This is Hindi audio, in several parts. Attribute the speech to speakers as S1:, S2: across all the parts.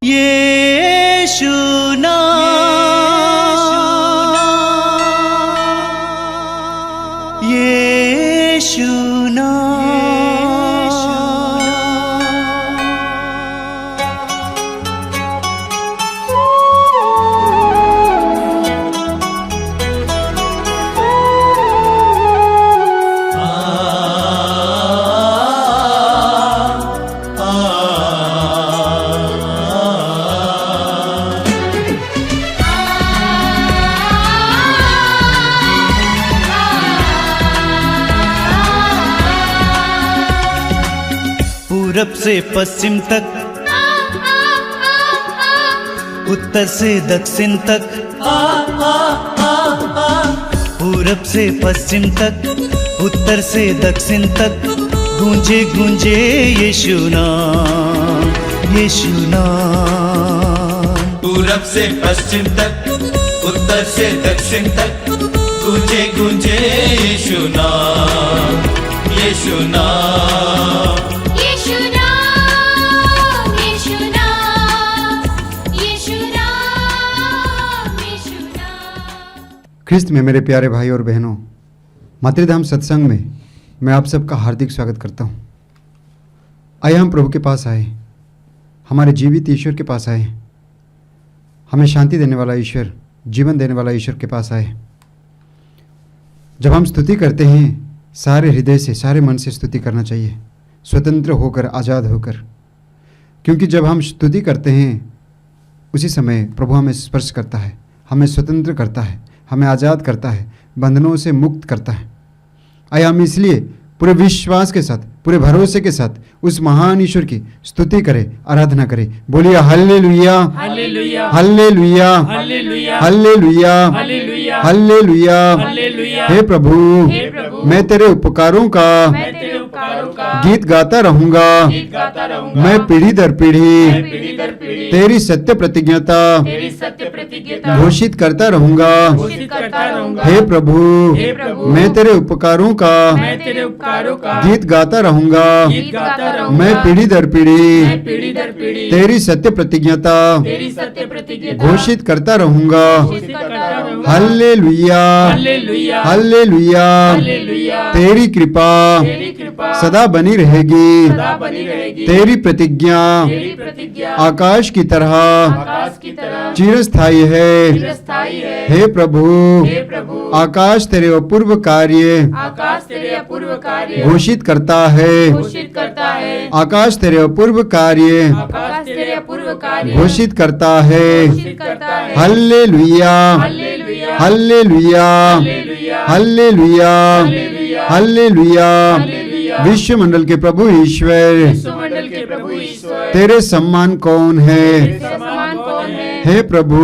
S1: यीशु नाम, यीशु पूरब से पश्चिम तक, उत्तर से दक्षिण तक, पूरब से पश्चिम तक, उत्तर से दक्षिण तक, गूंजे गूंजे यीशु नाम, यीशु नाम।
S2: पूरब से पश्चिम तक, उत्तर से दक्षिण तक, गूंजे गूंजे यीशु नाम, यीशु नाम।
S3: ख्रिस्त में मेरे प्यारे भाई और बहनों, मातृधाम सत्संग में मैं आप सबका हार्दिक स्वागत करता हूँ। आइए हम प्रभु के पास आए, हमारे जीवित ईश्वर के पास आए, हमें शांति देने वाला ईश्वर, जीवन देने वाला ईश्वर के पास आए। जब हम स्तुति करते हैं, सारे हृदय से, सारे मन से स्तुति करना चाहिए, स्वतंत्र होकर, आज़ाद होकर, क्योंकि जब हम स्तुति करते हैं उसी समय प्रभु हमें स्पर्श करता है, हमें स्वतंत्र करता है, हमें आज़ाद करता है, बंधनों से मुक्त करता है। आइए हम इसलिए पूरे विश्वास के साथ, पूरे भरोसे के साथ उस महान ईश्वर की स्तुति करें, आराधना करें। बोलिए hallelujah,
S4: hallelujah,
S3: hallelujah,
S4: hallelujah,
S3: hallelujah,
S4: hallelujah,
S3: hallelujah.
S4: Hallelujah.
S3: हे प्रभु, मैं तेरे उपकारों का
S4: मैं तेरे उपकारों का
S3: गीत गाता रहूंगा,
S4: गीत गाता रहूंगा।
S3: मैं पीढ़ी दर
S4: मैं
S3: पीढ़ी
S4: पीढ़ी दर पीढ़ी
S3: तेरी सत्य प्रतिज्ञता
S4: तेरी सत्य प्रतिज्ञता
S3: घोषित करता रहूंगा।
S4: घोषित करता रहूंगा।
S3: हे प्रभु,
S4: हे प्रभु,
S3: मैं तेरे उपकारों का
S4: मैं तेरे उपकारों का
S3: गीत गाता रहूंगा।
S4: गीत गाता रहूंगा।
S3: मैं पीढ़ी दर
S4: मैं
S3: पीढ़ी
S4: पीढ़ी दर पीढ़ी
S3: तेरी सत्य प्रतिज्ञता
S4: तेरी सत्य प्रतिज्ञता
S3: घोषित करता रहूंगा।
S4: घोषित करता रहूंगा।
S3: Hallelujah,
S4: hallelujah,
S3: hallelujah.
S4: हालेलुया।
S3: तेरी कृपा
S4: तेरी कृपा
S3: सदा बनी रहेगी।
S4: सदा बनी रहेगी।
S3: तेरी प्रतिज्ञा
S4: तेरी प्रतिज्ञा
S3: आकाश की तरह
S4: आकाश की तरह
S3: चिरस्थायी है।
S4: चिरस्थायी है।
S3: हे प्रभु,
S4: हे प्रभु,
S3: आकाश तेरे अपूर्व कार्य
S4: आकाश तेरे अपूर्व कार्य
S3: घोषित करता है।
S4: घोषित करता है।
S3: आकाश तेरे अपूर्व कार्य
S4: आकाश तेरे अपूर्व कार्य
S3: घोषित करता है।
S4: घोषित करता है।
S3: Hallelujah,
S4: hallelujah,
S3: hallelujah,
S4: hallelujah,
S3: hallelujah,
S4: hallelujah,
S3: hallelujah.
S4: Hallelujah.
S3: विश्व मंडल के प्रभु ईश्वर,
S4: विश्वमंडल के प्रभु ईश्वर
S3: तेरे सम्मान कौन है?
S4: तेरे समान कौन है?
S3: हे प्रभु,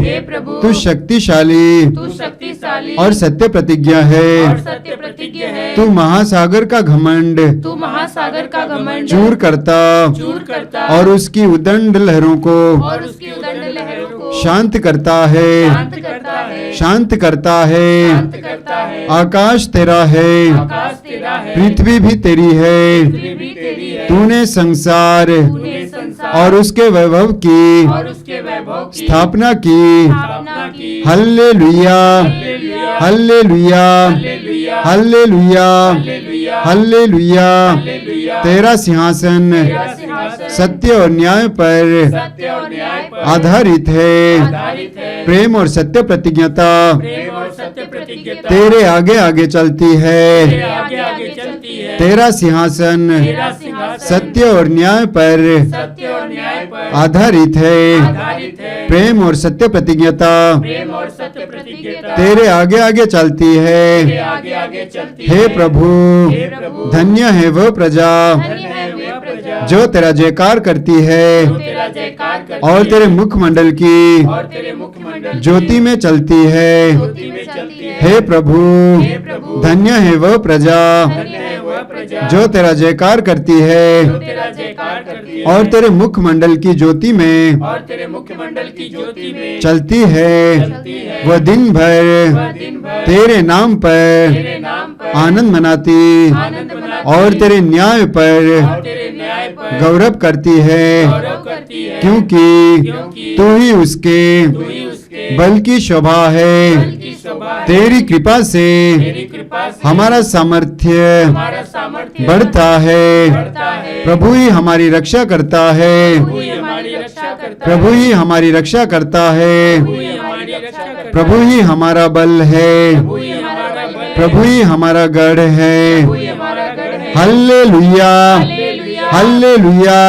S4: हे प्रभु,
S3: तू शक्तिशाली
S4: तू शक्तिशाली
S3: और सत्य प्रतिज्ञा है।
S4: और सत्य प्रतिज्ञा है।
S3: तू महासागर का घमंड
S4: तू महासागर का घमंड
S3: चूर करता
S4: चूर करता
S3: और उसकी उदंड लहरों को
S4: और उसकी उदंड लहरों को
S3: शांत करता है।
S4: शांत करता है।
S3: शांत करता है।
S4: शांत करता है।
S3: आकाश तेरा है,
S4: आकाश तेरा है।
S3: पृथ्वी भी तेरी है।
S4: पृथ्वी भी तेरी है।
S3: तूने संसार
S4: तूने संसार
S3: और उसके वैभव की
S4: और उसके वैभव की
S3: स्थापना की।
S4: स्थापना की।
S3: Hallelujah,
S4: hallelujah,
S3: hallelujah,
S4: hallelujah,
S3: hallelujah,
S4: hallelujah,
S3: hallelujah.
S4: Hallelujah.
S3: तेरा सिंहासन
S4: तेरा सिंहासन
S3: सत्य और न्याय पर
S4: सत्य और न्याय पर
S3: आधारित है।
S4: आधारित है।
S3: प्रेम और सत्य प्रतिज्ञता
S4: प्रेम और सत्य प्रतिज्ञता
S3: तेरे आगे आगे चलती
S4: तेरे
S3: है।
S4: आगे आगे चलती है।
S3: तेरा सिंहासन
S4: तेरा सिंहासन
S3: सत्य और न्याय पर
S4: सत्य और न्याय पर
S3: आधारित है।
S4: आधारित है।
S3: प्रेम और सत्य प्रतिज्ञता
S4: प्रेम और सत्य प्रतिज्ञता
S3: तेरे आगे आगे चलती
S4: तेरे
S3: है।
S4: आगे आगे चलती
S3: हे
S4: है।
S3: प्रभु,
S4: हे प्रभु,
S3: धन्य है वह प्रजा
S4: धन्य है वह प्रजा
S3: जो तेरा जयकार करती है
S4: जो तेरा जयकार करती
S3: और
S4: है
S3: तेरे मुखमंडल की
S4: और तेरे मुखमंडल
S3: ज्योति में चलती है।
S4: ज्योति में चलती है।
S3: हे प्रभु,
S4: हे प्रभु,
S3: धन्य है वह प्रजा
S4: धन्य है वह प्रजा
S3: जो तेरा जयकार करती
S4: जो
S3: है
S4: तेरा जयकार करती है
S3: और तेरे मुखमंडल की ज्योति में
S4: और तेरे मुखमंडल की ज्योति में
S3: चलती है।
S4: चलती है।
S3: वह दिन
S4: वह
S3: भर
S4: दिन भर
S3: तेरे नाम पर
S4: तेरे नाम पर
S3: आनंद मनाती
S4: आनंद मनाती
S3: और तेरे न्याय पर
S4: और तेरे न्याय पर
S3: गौरव करती है।
S4: गौरव करती है,
S3: क्योंकि तू ही उसके
S4: तू ही उसके
S3: बल की शोभा है।
S4: बल की शोभा है।
S3: तेरी कृपा से
S4: तेरी कृपा से
S3: हमारा सामर्थ्य
S4: हमारा सामर्थ्य
S3: बढ़ता है।
S4: बढ़ता है।
S3: प्रभु ही हमारी रक्षा करता है।
S4: प्रभु ही हमारी रक्षा करता है।
S3: प्रभु ही हमारी रक्षा करता है।
S4: प्रभु ही हमारी रक्षा करता है।
S3: प्रभु ही हमारा बल है।
S4: प्रभु ही हमारा बल है।
S3: प्रभु ही हमारा गढ़ है।
S4: प्रभु ही हमारा गढ़ है।
S3: Hallelujah,
S4: hallelujah,
S3: hallelujah,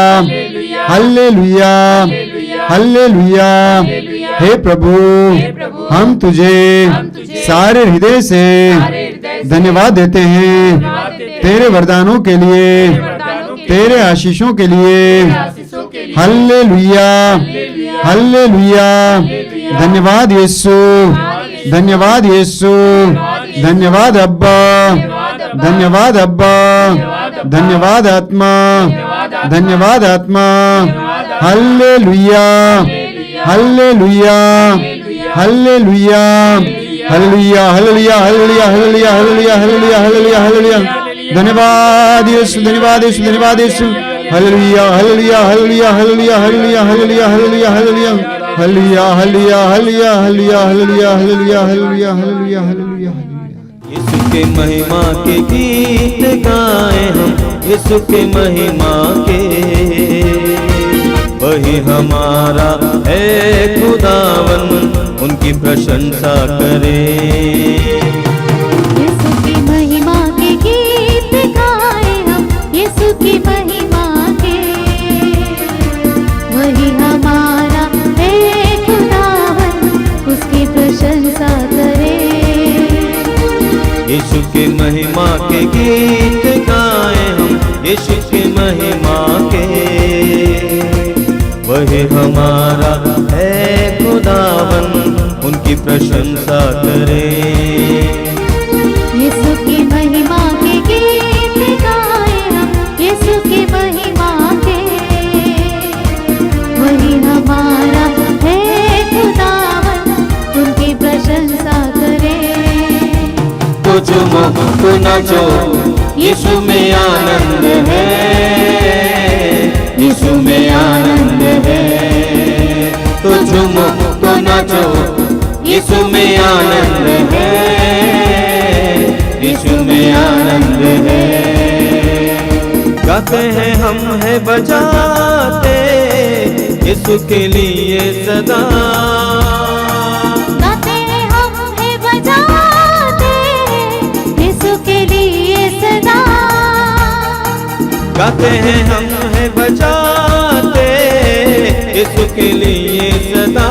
S3: hallelujah, hallelujah. हे प्रभु, हम तुझे सारे हृदय से धन्यवाद देते हैं तेरे वरदानों के लिए, तेरे आशीषों के लिए।
S4: आशीषों के लिए
S3: हल्लेलुया, हल्लेलुया। धन्यवाद यीशु, धन्यवाद यीशु, धन्यवाद अब्बा, धन्यवाद अब्बा, धन्यवाद आत्मा, धन्यवाद आत्मा। Hallelujah, hallelujah, hallelujah, hallelujah, hallelujah, hallelujah, hallelujah, hallelujah, hallelujah, hallelujah, hallelujah. धन्यवाद यीशु, धन्यवाद यीशु, धन्यवाद यीशु। Hallelujah, hallelujah, hallelujah, hallelujah, hallelujah, hallelujah, hallelujah, hallelujah, hallelujah, hallelujah, hallelujah, hallelujah, hallelujah, hallelujah, hallelujah, hallelujah, hallelujah.
S5: यीशु के महिमा के गीत गाए हम, यीशु के महिमा के। वही हमारा है खुदावन, उनकी प्रशंसा करें।
S6: यीशु की महिमा के गीत गाए हम, यीशु की महिमा के। वही हमारा है खुदावन, उसकी प्रशंसा करें।
S5: यीशु के महिमा के गीत गाए हम, यीशु की महिमा के। वही हमारा है खुदावन, उनकी प्रशंसा करें।
S6: यीशु की महिमा के गीत गाए हम, यीशु की महिमा के। वही हमारा है खुदावन, उनकी प्रशंसा करें।
S5: तो झूमो तो नाचो, यीशु में आनंद है, यीशु में आनंद है। तो झूमो तो नाचो, यीशु में आनंद है, यीशु में आनंद है। गाते हैं हम है बजाते, यीशु के लिए सदा।
S6: गाते हैं हम है बजाते, यीशु के लिए सदा।
S5: गाते हैं हम है बजाते, यीशु के लिए सदा।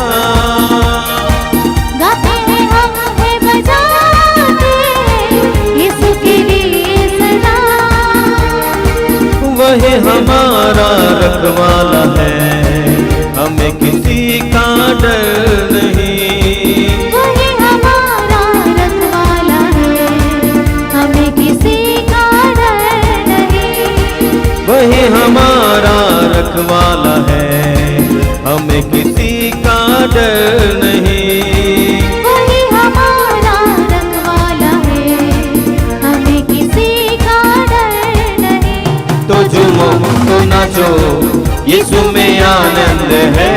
S6: गाते हैं हम है बजाते, यीशु के लिए सदा।
S5: वही हमारा रखवाला है, हमें किसी का डर नहीं।
S6: वही हमारा रखवाला है, हमें किसी का डर नहीं।
S5: वही हमारा रखवाला है, हमें किसी का डर नहीं।
S6: वही हमारा रखवाला है, हमें किसी का डर नहीं।
S5: तो झूमो तो नाचो, यीशु में आनंद है,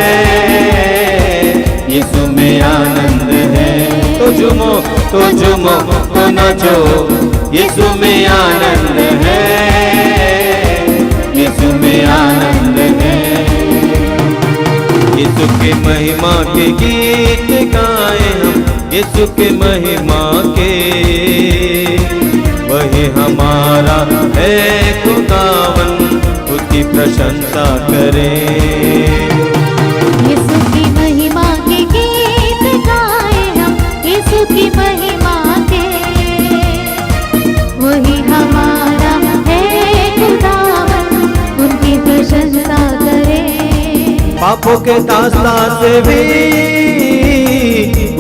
S5: यीशु में आनंद है। तो झूमो तो नाचो, यीशु में आनंद है, यीशु में आनंद है। यीशु के महिमा के गीत गाए हम, यीशु के महिमा के। वही हमारा है खुदावन, उसकी प्रशंसा करें।
S6: यीशु की महिमा के गीत गाए हम, यीशु की महिमा के। वही हमारा है खुदावन, उनकी प्रशंसा करें।
S5: पापों के दास्ता से भी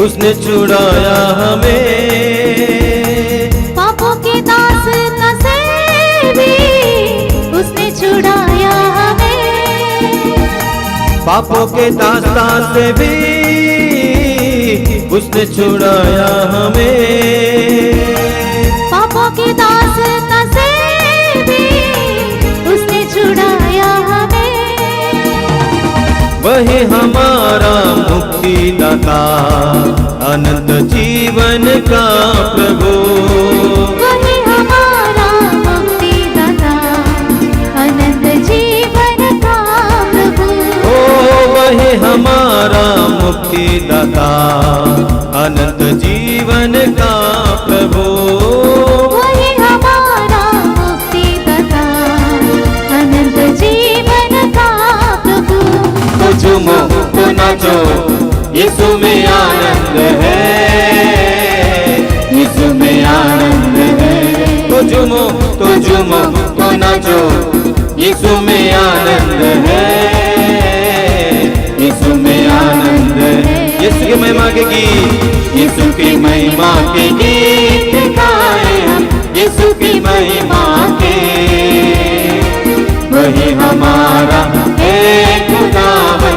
S5: उसने छुड़ाया हमें।
S6: पापों के दास्ता से भी उसने छुड़ाया हमें।
S5: पापों के दास्ता से भी उसने छुड़ाया हमें।
S6: पापों के दास्ता से भी उसने छुड़ाया हमें।
S5: वही हमारा मुक्तिदाता अनंत जीवन का प्रभु।
S6: वही हमारा मुक्तिदाता अनंत जीवन का प्रभु।
S5: ओ वही हमारा मुक्तिदाता अनंत जीवन का प्रभु।
S6: वही हमारा मुक्तिदाता अनंत जीवन का प्रभु।
S5: तो झूमो तो नाचो यीशु में आनंद है, यीशु में आनंद है। तो झूमो तो नाचो यीशु में आनंद है, यीशु में आनंद है। यीशु की महिमा के गीत, यीशु की महिमा के गीत गाए हम, यीशु की महिमा के। वही हमारा है खुदावन,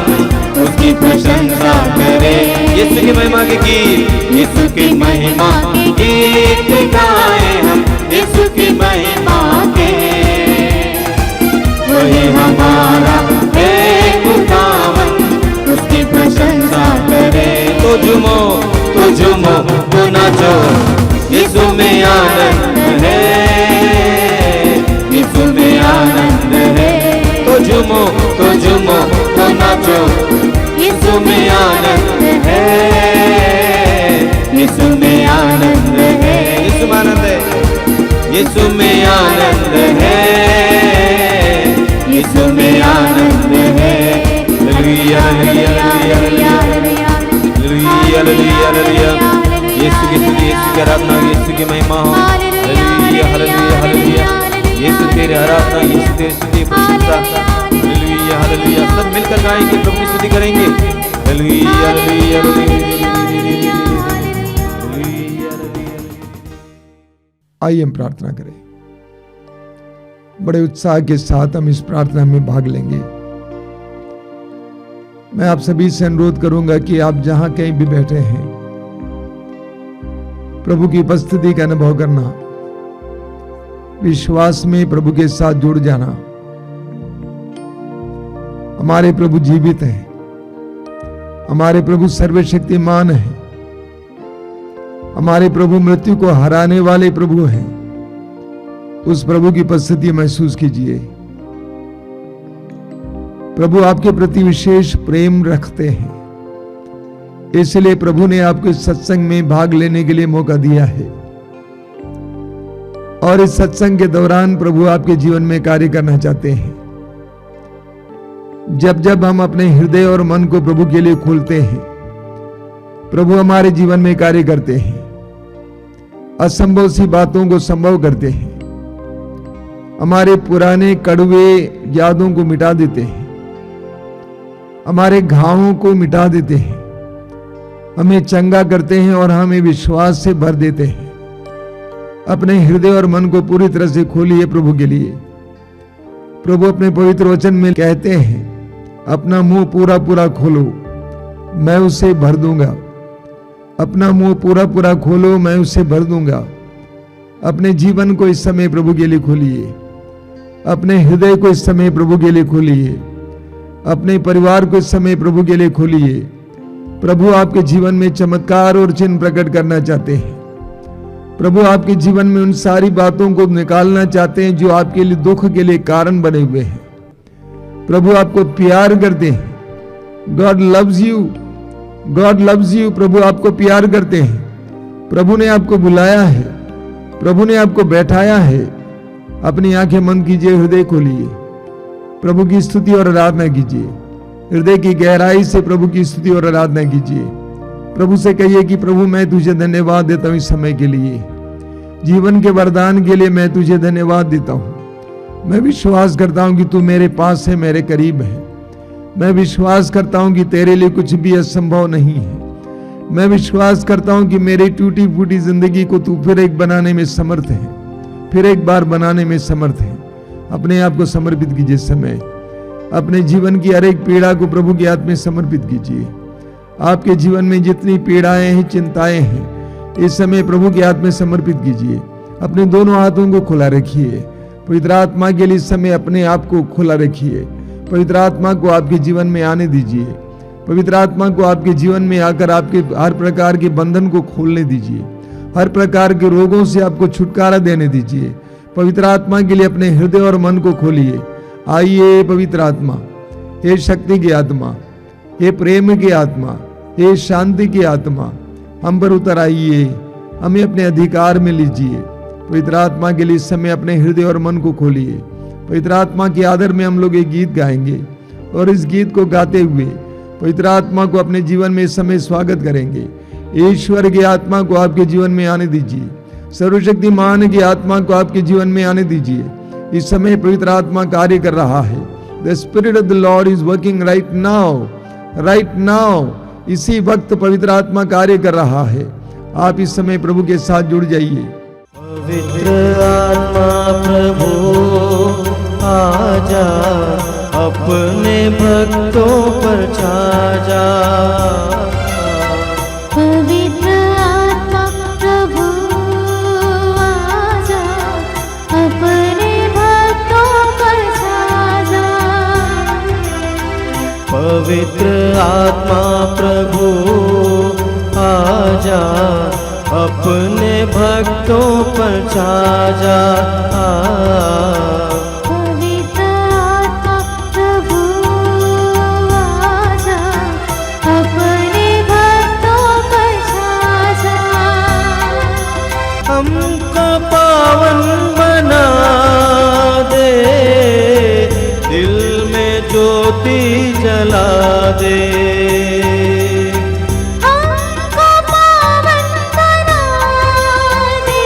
S5: उसकी प्रशंसा करे। यीशु की महिमा के गीत, यीशु की महिमा के गीत गाए हम, यीशु की महिमा के। वही हमारा है खुदावन, उसकी प्रशंसा करे। तो झूमो तो नाचो यीशु में आनंद है, यीशु में आनंद है। तो झूमो तो नाचो यीशु में आनंद है, यीशु में आनंद है। यीशु में आनंद है, यीशु में आनंद है, यीशु में आनंद है। Hallelujah hallelujah hallelujah hallelujah hallelujah. यीशु की स्तुति, यीशु की आराधना, यीशु की महिमा हो। Hallelujah hallelujah hallelujah. यीशु तेरी आराधना, यीशु तेरी स्तुति प्रशंसा। Hallelujah hallelujah. सब मिलकर गाएंगे, प्रभु की स्तुति करेंगे। Hallelujah hallelujah hallelujah.
S7: आइए हम प्रार्थना करें। बड़े उत्साह के साथ हम इस प्रार्थना में भाग लेंगे। मैं आप सभी से अनुरोध करूंगा कि आप जहां कहीं भी बैठे हैं, प्रभु की उपस्थिति का अनुभव करना, विश्वास में प्रभु के साथ जुड़ जाना। हमारे प्रभु जीवित हैं, हमारे प्रभु सर्वशक्तिमान हैं, हमारे प्रभु मृत्यु को हराने वाले प्रभु हैं। उस प्रभु की उपस्थिति महसूस कीजिए। प्रभु आपके प्रति विशेष प्रेम रखते हैं, इसलिए प्रभु ने आपको इस सत्संग में भाग लेने के लिए मौका दिया है। और इस सत्संग के दौरान प्रभु आपके जीवन में कार्य करना चाहते हैं। जब जब हम अपने हृदय और मन को प्रभु के लिए खोलते हैं, प्रभु हमारे जीवन में कार्य करते हैं, असंभव सी बातों को संभव करते हैं, हमारे पुराने कड़वे यादों को मिटा देते हैं, हमारे घावों को मिटा देते हैं, हमें चंगा करते हैं और हमें विश्वास से भर देते हैं। अपने हृदय और मन को पूरी तरह से खोलिए प्रभु के लिए। प्रभु अपने पवित्र वचन में कहते हैं, अपना मुंह पूरा पूरा खोलो, मैं उसे भर दूंगा। अपना मुंह पूरा पूरा खोलो, मैं उसे भर दूंगा। अपने जीवन को इस समय प्रभु के लिए खोलिए, अपने हृदय को इस समय प्रभु के लिए खोलिए, अपने परिवार को इस समय प्रभु के लिए खोलिए। प्रभु आपके जीवन में चमत्कार और चिन्ह प्रकट करना चाहते हैं। प्रभु आपके जीवन में उन सारी बातों को निकालना चाहते हैं जो आपके लिए दुख के लिए कारण बने हुए हैं। प्रभु आपको प्यार करते हैं। God loves you, God loves you. प्रभु आपको प्यार करते हैं। प्रभु ने आपको बुलाया है, प्रभु ने आपको बैठाया है। अपनी आंखें बंद कीजिए, हृदय खोलिए, प्रभु की स्तुति और आराधना कीजिए। हृदय की गहराई से प्रभु की स्तुति और आराधना कीजिए। प्रभु से कहिए कि प्रभु मैं तुझे धन्यवाद देता हूं इस समय के लिए, जीवन के वरदान के लिए मैं तुझे धन्यवाद देता हूं। मैं विश्वास करता हूं कि तू मेरे पास है, मेरे करीब है। मैं विश्वास करता हूं कि तेरे लिए कुछ भी असंभव नहीं है। मैं विश्वास करता हूं कि मेरी टूटी फूटी जिंदगी को तू फिर एक बनाने में समर्थ है, फिर एक बार बनाने में समर्थ है। अपने आप को समर्पित कीजिए। समय अपने जीवन की हर एक पीड़ा को प्रभु के हाथ में समर्पित कीजिए। आपके जीवन में जितनी पीड़ाएं हैं, चिंताएं हैं, इस समय प्रभु के हाथ में समर्पित कीजिए। अपने दोनों हाथों को खुला रखिए। पवित्र आत्मा के लिए इस समय अपने आप को खुला रखिए। पवित्र आत्मा को आपके जीवन में आने दीजिए। पवित्र आत्मा को आपके जीवन में आकर आपके हर प्रकार के बंधन को खोलने दीजिए। हर प्रकार के रोगों से आपको छुटकारा देने दीजिए। पवित्र आत्मा के लिए अपने हृदय और मन को खोलिए। आइए पवित्र आत्मा, हे शक्ति की आत्मा, हे प्रेम की आत्मा, हे शांति की आत्मा, हम पर उतर आइए, हमें अपने अधिकार में लीजिए। पवित्र आत्मा के लिए इस समय अपने हृदय और मन को खोलिए। पवित्र आत्मा के आदर में हम लोग एक गीत गाएंगे और इस गीत को गाते हुए पवित्र आत्मा को अपने जीवन में इस समय स्वागत करेंगे। ईश्वर की आत्मा को आपके जीवन में आने दीजिए। सर्वशक्तिमान की आत्मा को आपके जीवन में आने दीजिए। इस समय पवित्र आत्मा कार्य कर रहा है। The spirit of the Lord is working right now. इसी वक्त पवित्र आत्मा कार्य कर रहा है। आप इस समय प्रभु के साथ जुड़ जाइए।
S1: पवित्र आत्मा प्रभु आजा, अपने भक्तों पर छा जा।
S6: पवित्र आत्मा प्रभु आजा, अपने भक्तों पर छा जा।
S1: पवित्र आत्मा प्रभु आजा, अपने भक्तों पर छा जा।
S6: पवित्र आत्मा प्रभु आजा, अपने भक्तों पर छा जा।
S1: हमको पावन बना दे, दिल में ज्योति जला दे। हमको पावन बना दे,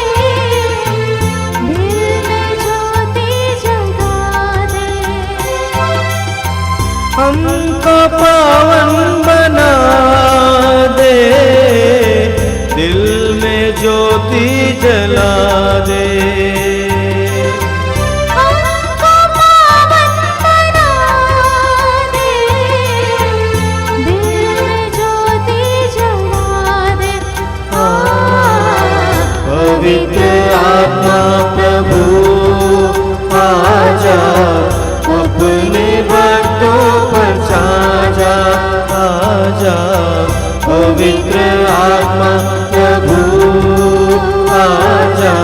S1: दिल में ज्योति जला दे।
S6: हमको पावन बना दे, दिल में ज्योति जला दे।
S1: पवित्र आत्मा प्रभु आजा, अपने भक्तों पर छा जा। आजा पवित्र आत्मा प्रभु आजा,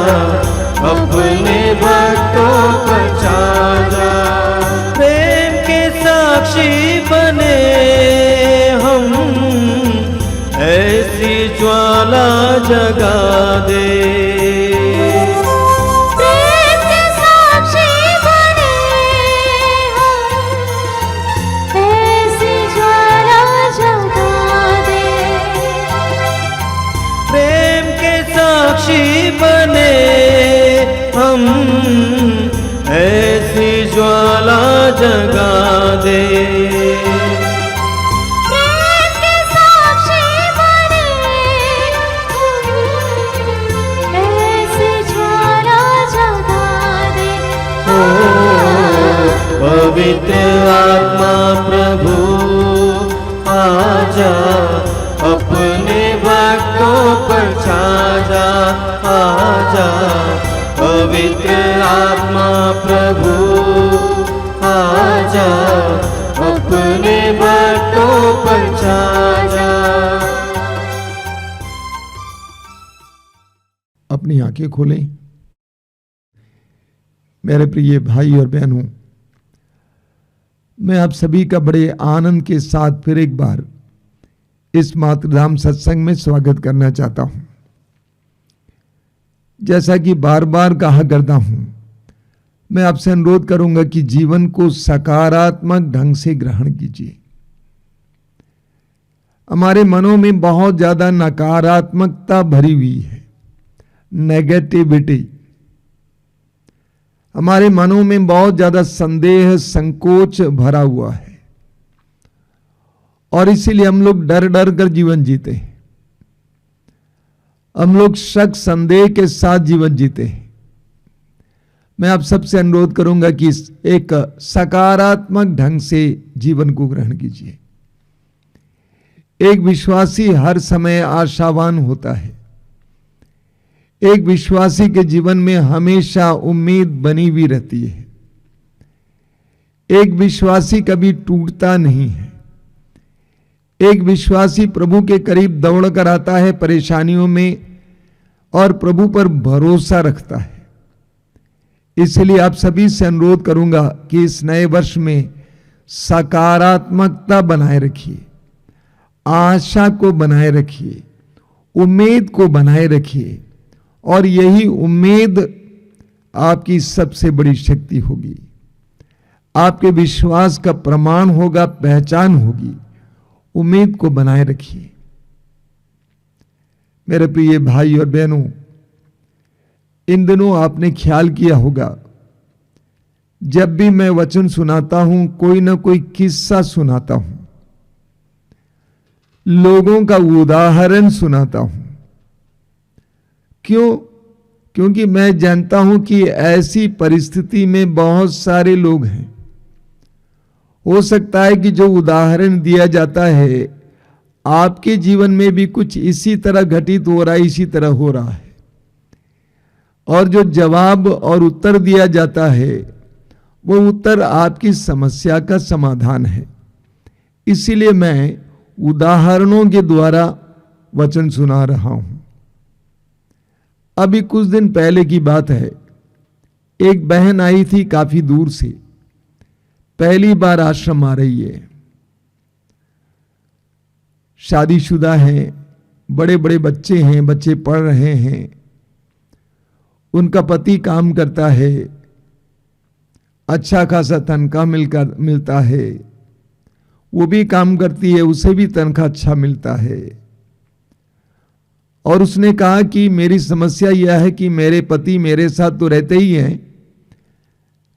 S1: अपने भक्तों पर छा जा। प्रेम के साक्षी बने हम, ऐसी ज्वाला जगा दे। बने हम, ऐसी ज्वाला जगा दे।
S6: प्रेम के साक्षी बने हम, ऐसी ज्वाला जगा दे।
S1: पवित्र आत्मा प्रभु आजा, अपने भक्तों पर छा जा। आजा पवित्र आत्मा प्रभु आजा, अपने भक्तों पर छा जा।
S7: अपनी आंखें खोलें। मेरे प्रिय भाई और बहनों, मैं आप सभी का बड़े आनंद के साथ फिर एक बार इस मातृधाम सत्संग में स्वागत करना चाहता हूं। जैसा कि बार बार कहा करता हूं, मैं आपसे अनुरोध करूंगा कि जीवन को सकारात्मक ढंग से ग्रहण कीजिए। हमारे मनों में बहुत ज्यादा नकारात्मकता भरी हुई है, नेगेटिविटी। हमारे मनों में बहुत ज्यादा संदेह, संकोच भरा हुआ है और इसीलिए हम लोग डर डर कर जीवन जीते हैं। हम लोग शक संदेह के साथ जीवन जीते हैं। मैं आप सबसे अनुरोध करूंगा कि एक सकारात्मक ढंग से जीवन को ग्रहण कीजिए। एक विश्वासी हर समय आशावान होता है। एक विश्वासी के जीवन में हमेशा उम्मीद बनी हुई रहती है। एक विश्वासी कभी टूटता नहीं है। एक विश्वासी प्रभु के करीब दौड़ कर आता है परेशानियों में और प्रभु पर भरोसा रखता है। इसलिए आप सभी से अनुरोध करूंगा कि इस नए वर्ष में सकारात्मकता बनाए रखिए, आशा को बनाए रखिए, उम्मीद को बनाए रखिए, और यही उम्मीद आपकी सबसे बड़ी शक्ति होगी, आपके विश्वास का प्रमाण होगा, पहचान होगी। उम्मीद को बनाए रखिए। मेरे प्रिय भाई और बहनों, इन दिनों आपने ख्याल किया होगा, जब भी मैं वचन सुनाता हूं, कोई ना कोई किस्सा सुनाता हूं, लोगों का उदाहरण सुनाता हूं। क्यों? क्योंकि मैं जानता हूं कि ऐसी परिस्थिति में बहुत सारे लोग हैं। हो सकता है कि जो उदाहरण दिया जाता है आपके जीवन में भी कुछ इसी तरह घटित हो रहा है, इसी तरह हो रहा है, और जो जवाब और उत्तर दिया जाता है वो उत्तर आपकी समस्या का समाधान है। इसीलिए मैं उदाहरणों के द्वारा वचन सुना रहा हूं। अभी कुछ दिन पहले की बात है, एक बहन आई थी काफी दूर से, पहली बार आश्रम आ रही है, शादीशुदा है, बड़े बड़े बच्चे हैं, बच्चे पढ़ रहे हैं, उनका पति काम करता है, अच्छा खासा तनख्वाह मिलता है, वो भी काम करती है, उसे भी तनख्वाह अच्छा मिलता है। और उसने कहा कि मेरी समस्या यह है कि मेरे पति मेरे साथ तो रहते ही हैं,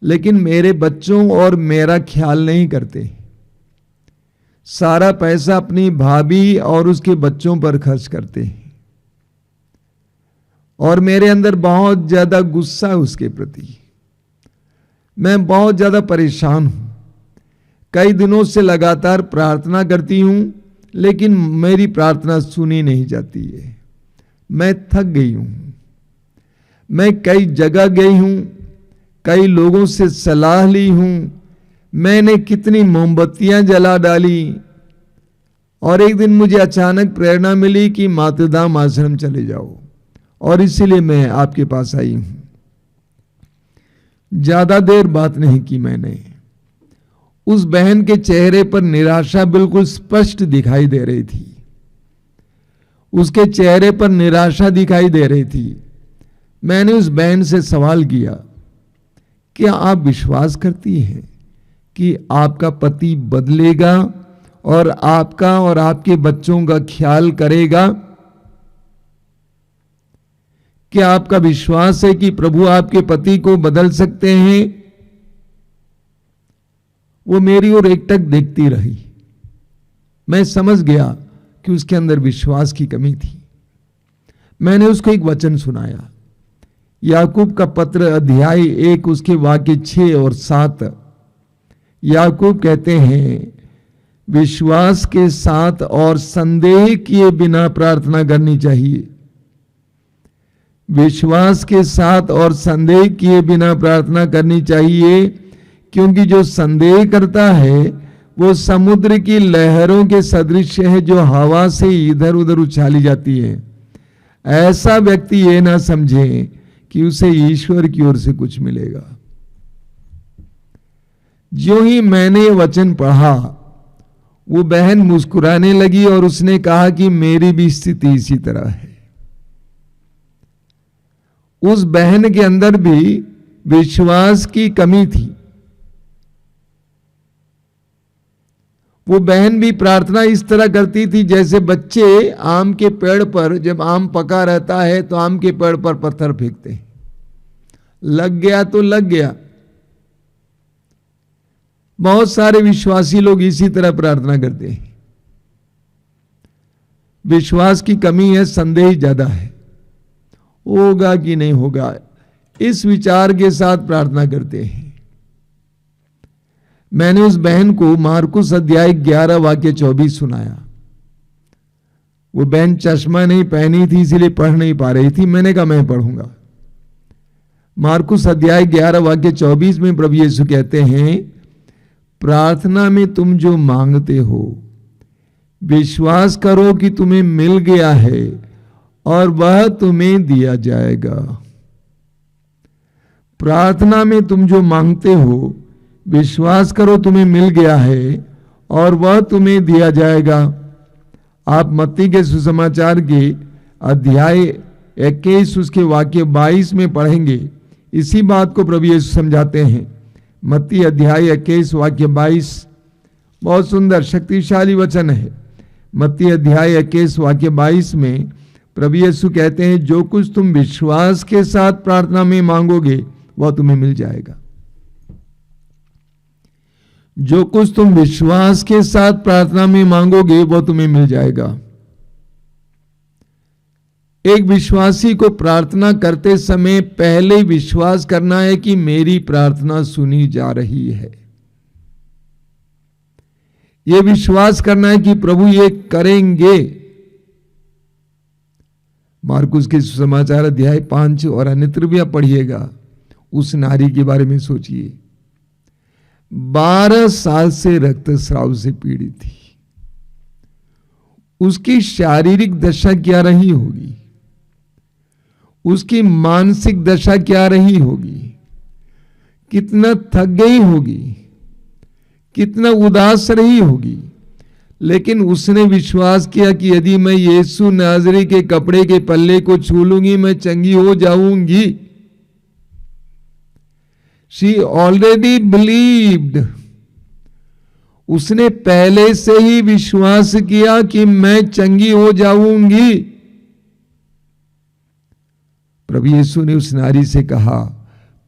S7: लेकिन मेरे बच्चों और मेरा ख्याल नहीं करते। सारा पैसा अपनी भाभी और उसके बच्चों पर खर्च करते हैं, और मेरे अंदर बहुत ज्यादा गुस्सा है उसके प्रति। मैं बहुत ज्यादा परेशान हूं, कई दिनों से लगातार प्रार्थना करती हूं, लेकिन मेरी प्रार्थना सुनी नहीं जाती है। मैं थक गई हूं, मैं कई जगह गई हूं, कई लोगों से सलाह ली हूं, मैंने कितनी मोमबत्तियां जला डाली, और एक दिन मुझे अचानक प्रेरणा मिली कि मातृधाम आश्रम चले जाओ, और इसीलिए मैं आपके पास आई हूं। ज्यादा देर बात नहीं की मैंने। उस बहन के चेहरे पर निराशा बिल्कुल स्पष्ट दिखाई दे रही थी, उसके चेहरे पर निराशा दिखाई दे रही थी। मैंने उस बहन से सवाल किया, क्या आप विश्वास करती हैं कि आपका पति बदलेगा और आपका और आपके बच्चों का ख्याल करेगा? क्या आपका विश्वास है कि प्रभु आपके पति को बदल सकते हैं? वो मेरी ओर एकटक देखती रही। मैं समझ गया कि उसके अंदर विश्वास की कमी थी। मैंने उसको एक वचन सुनाया, याकूब का पत्र अध्याय 1 उसके वाक्य 6 और 7। याकूब कहते हैं, विश्वास के साथ और संदेह किए बिना प्रार्थना करनी चाहिए। विश्वास के साथ और संदेह किए बिना प्रार्थना करनी चाहिए, क्योंकि जो संदेह करता है वो समुद्र की लहरों के सदृश है जो हवा से इधर उधर उछाली जाती है। ऐसा व्यक्ति ये ना समझे कि उसे ईश्वर की ओर से कुछ मिलेगा। जो ही मैंने ये वचन पढ़ा, वो बहन मुस्कुराने लगी और उसने कहा कि मेरी भी स्थिति इसी तरह है। उस बहन के अंदर भी विश्वास की कमी थी। वो बहन भी प्रार्थना इस तरह करती थी जैसे बच्चे आम के पेड़ पर, जब आम पका रहता है तो आम के पेड़ पर पत्थर फेंकते हैं, लग गया तो लग गया। बहुत सारे विश्वासी लोग इसी तरह प्रार्थना करते हैं। विश्वास की कमी है, संदेह ज्यादा है, होगा कि नहीं होगा, इस विचार के साथ प्रार्थना करते हैं। मैंने उस बहन को मार्कुस अध्याय 11 वाक्य 24 सुनाया। वो बहन चश्मा नहीं पहनी थी, इसलिए पढ़ नहीं पा रही थी। मैंने कहा मैं पढ़ूंगा। मार्कुस अध्याय 11 वाक्य 24 में प्रभु यीशु कहते हैं, प्रार्थना में तुम जो मांगते हो विश्वास करो कि तुम्हें मिल गया है और वह तुम्हें दिया जाएगा। प्रार्थना में तुम जो मांगते हो विश्वास करो तुम्हें मिल गया है और वह तुम्हें दिया जाएगा। आप मत्ती के सुसमाचार के अध्याय 21 उसके वाक्य 22 में पढ़ेंगे। इसी बात को प्रभु यीशु समझाते हैं। मत्ती अध्याय 21 वाक्य 22 बहुत सुंदर शक्तिशाली वचन है। मत्ती अध्याय 21 वाक्य 22 में प्रभु यीशु कहते हैं, जो कुछ तुम विश्वास के साथ प्रार्थना में मांगोगे वह तुम्हें मिल जाएगा। जो कुछ तुम विश्वास के साथ प्रार्थना में मांगोगे वह तुम्हें मिल जाएगा। एक विश्वासी को प्रार्थना करते समय पहले विश्वास करना है कि मेरी प्रार्थना सुनी जा रही है। यह विश्वास करना है कि प्रभु ये करेंगे। मार्कुस के सुसमाचार अध्याय 5 और अन्यत्र भी आप पढ़िएगा। उस नारी के बारे में सोचिए, 12 साल से रक्तस्राव से पीड़ित थी। उसकी शारीरिक दशा क्या रही होगी, उसकी मानसिक दशा क्या रही होगी, कितना थक गई होगी, कितना उदास रही होगी। लेकिन उसने विश्वास किया कि यदि मैं यीशु नाज़री के कपड़े के पल्ले को छू लूंगी मैं चंगी हो जाऊंगी। She already believed. उसने पहले से ही विश्वास किया कि मैं चंगी हो जाऊंगी। प्रभु यीशु ने उस नारी से कहा,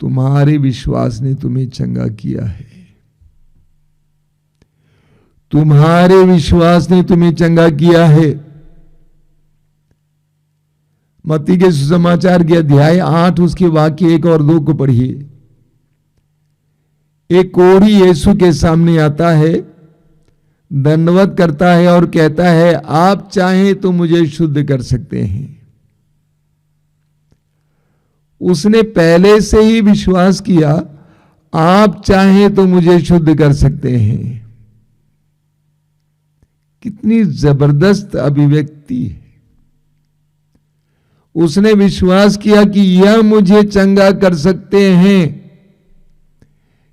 S7: तुम्हारे विश्वास ने तुम्हें चंगा किया है। तुम्हारे विश्वास ने तुम्हें चंगा किया है। मत्ती के सुसमाचार के अध्याय 8 उसके वाक्य 1 और 2 को पढ़िए। एक कोढ़ी यीशु के सामने आता है, दंडवत करता है और कहता है, आप चाहें तो मुझे शुद्ध कर सकते हैं। उसने पहले से ही विश्वास किया, आप चाहें तो मुझे शुद्ध कर सकते हैं। कितनी जबरदस्त अभिव्यक्ति है। उसने विश्वास किया कि यह मुझे चंगा कर सकते हैं,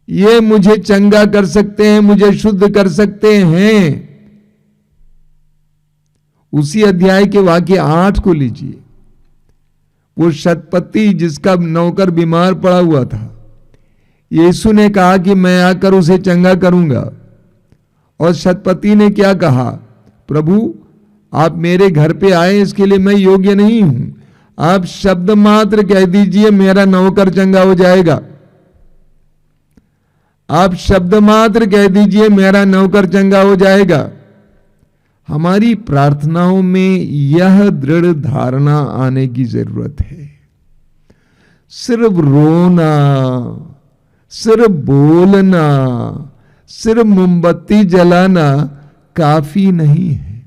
S7: ये मुझे चंगा कर सकते हैं, मुझे शुद्ध कर सकते हैं। उसी अध्याय के वाक्य 8 को लीजिए। वो शतपति जिसका नौकर बीमार पड़ा हुआ था, यीशु ने कहा कि मैं आकर उसे चंगा करूंगा। और शतपति ने क्या कहा, प्रभु आप मेरे घर पे आए इसके लिए मैं योग्य नहीं हूं, आप शब्द मात्र कह दीजिए मेरा नौकर चंगा हो जाएगा। आप शब्द मात्र कह दीजिए मेरा नौकर चंगा हो जाएगा। हमारी प्रार्थनाओं में यह दृढ़ धारणा आने की जरूरत है। सिर्फ रोना, सिर्फ बोलना, सिर्फ मोमबत्ती जलाना काफी नहीं है।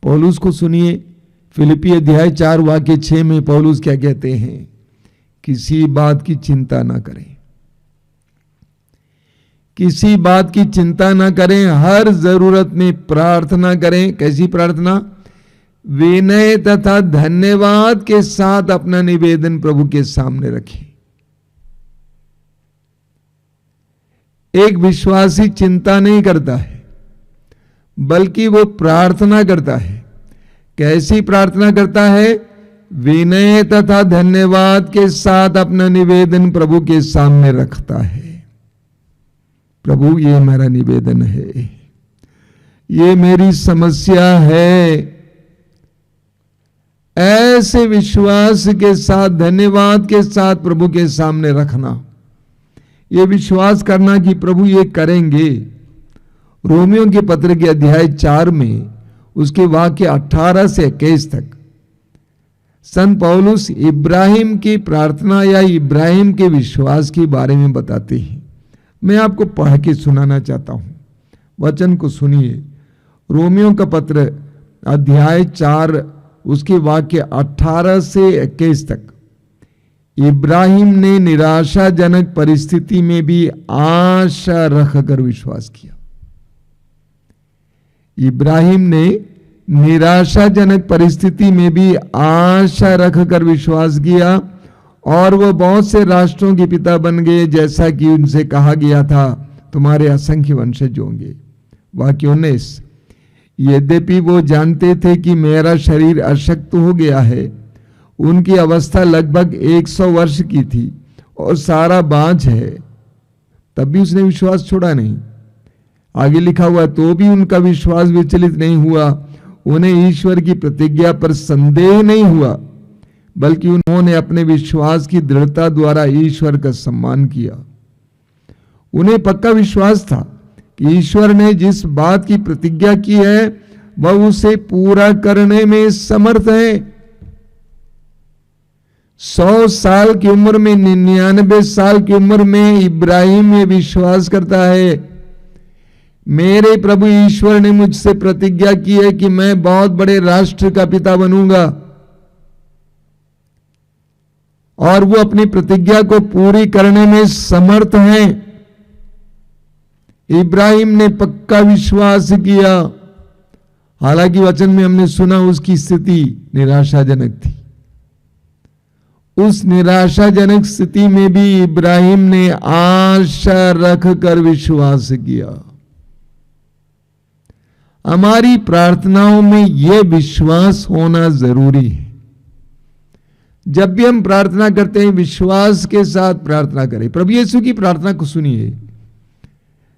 S7: पौलुस को सुनिए, फिलिपी अध्याय 4 वाक्य 6 में पौलुस क्या कहते हैं, किसी बात की चिंता ना करें, किसी बात की चिंता ना करें, हर जरूरत में प्रार्थना करें। कैसी प्रार्थना? विनय तथा धन्यवाद के साथ अपना निवेदन प्रभु के सामने रखें। एक विश्वासी चिंता नहीं करता है बल्कि वो प्रार्थना करता है। कैसी प्रार्थना करता है? विनय तथा धन्यवाद के साथ अपना निवेदन प्रभु के सामने रखता है। प्रभु ये मेरा निवेदन है, ये मेरी समस्या है। ऐसे विश्वास के साथ, धन्यवाद के साथ प्रभु के सामने रखना, ये विश्वास करना कि प्रभु ये करेंगे। रोमियो के पत्र के अध्याय 4 में उसके वाक्य 18 से 21 तक संत पौलुस इब्राहिम की प्रार्थना या इब्राहिम के विश्वास के बारे में बताते हैं। मैं आपको पढ़ के सुनाना चाहता हूं, वचन को सुनिए। रोमियो का पत्र अध्याय 4 उसके वाक्य 18 से 21 तक। इब्राहिम ने निराशाजनक परिस्थिति में भी आशा रखकर विश्वास किया। इब्राहिम ने निराशाजनक परिस्थिति में भी आशा रखकर विश्वास किया और वह बहुत से राष्ट्रों के पिता बन गए, जैसा कि उनसे कहा गया था, तुम्हारे असंख्य वंशज होंगे। वाक्य 19। यद्यपि वो जानते थे कि मेरा शरीर अशक्त हो गया है, उनकी अवस्था लगभग 100 वर्ष की थी और सारा बांझ है, तब भी उसने विश्वास छोड़ा नहीं। आगे लिखा हुआ, तो भी उनका विश्वास विचलित नहीं हुआ, उन्हें ईश्वर की प्रतिज्ञा पर संदेह नहीं हुआ, बल्कि उन्होंने अपने विश्वास की दृढ़ता द्वारा ईश्वर का सम्मान किया। उन्हें पक्का विश्वास था कि ईश्वर ने जिस बात की प्रतिज्ञा की है वह उसे पूरा करने में समर्थ है। 100 साल की उम्र में, 99 साल की उम्र में इब्राहिम ये विश्वास करता है, मेरे प्रभु ईश्वर ने मुझसे प्रतिज्ञा की है कि मैं बहुत बड़े राष्ट्र का पिता बनूंगा, और वो अपनी प्रतिज्ञा को पूरी करने में समर्थ हैं। इब्राहिम ने पक्का विश्वास किया। हालांकि वचन में हमने सुना उसकी स्थिति निराशाजनक थी। उस निराशाजनक स्थिति में भी इब्राहिम ने आशा रखकर विश्वास किया। हमारी प्रार्थनाओं में यह विश्वास होना जरूरी है। जब भी हम प्रार्थना करते हैं, विश्वास के साथ प्रार्थना करें। प्रभु यीशु की प्रार्थना को सुनिए।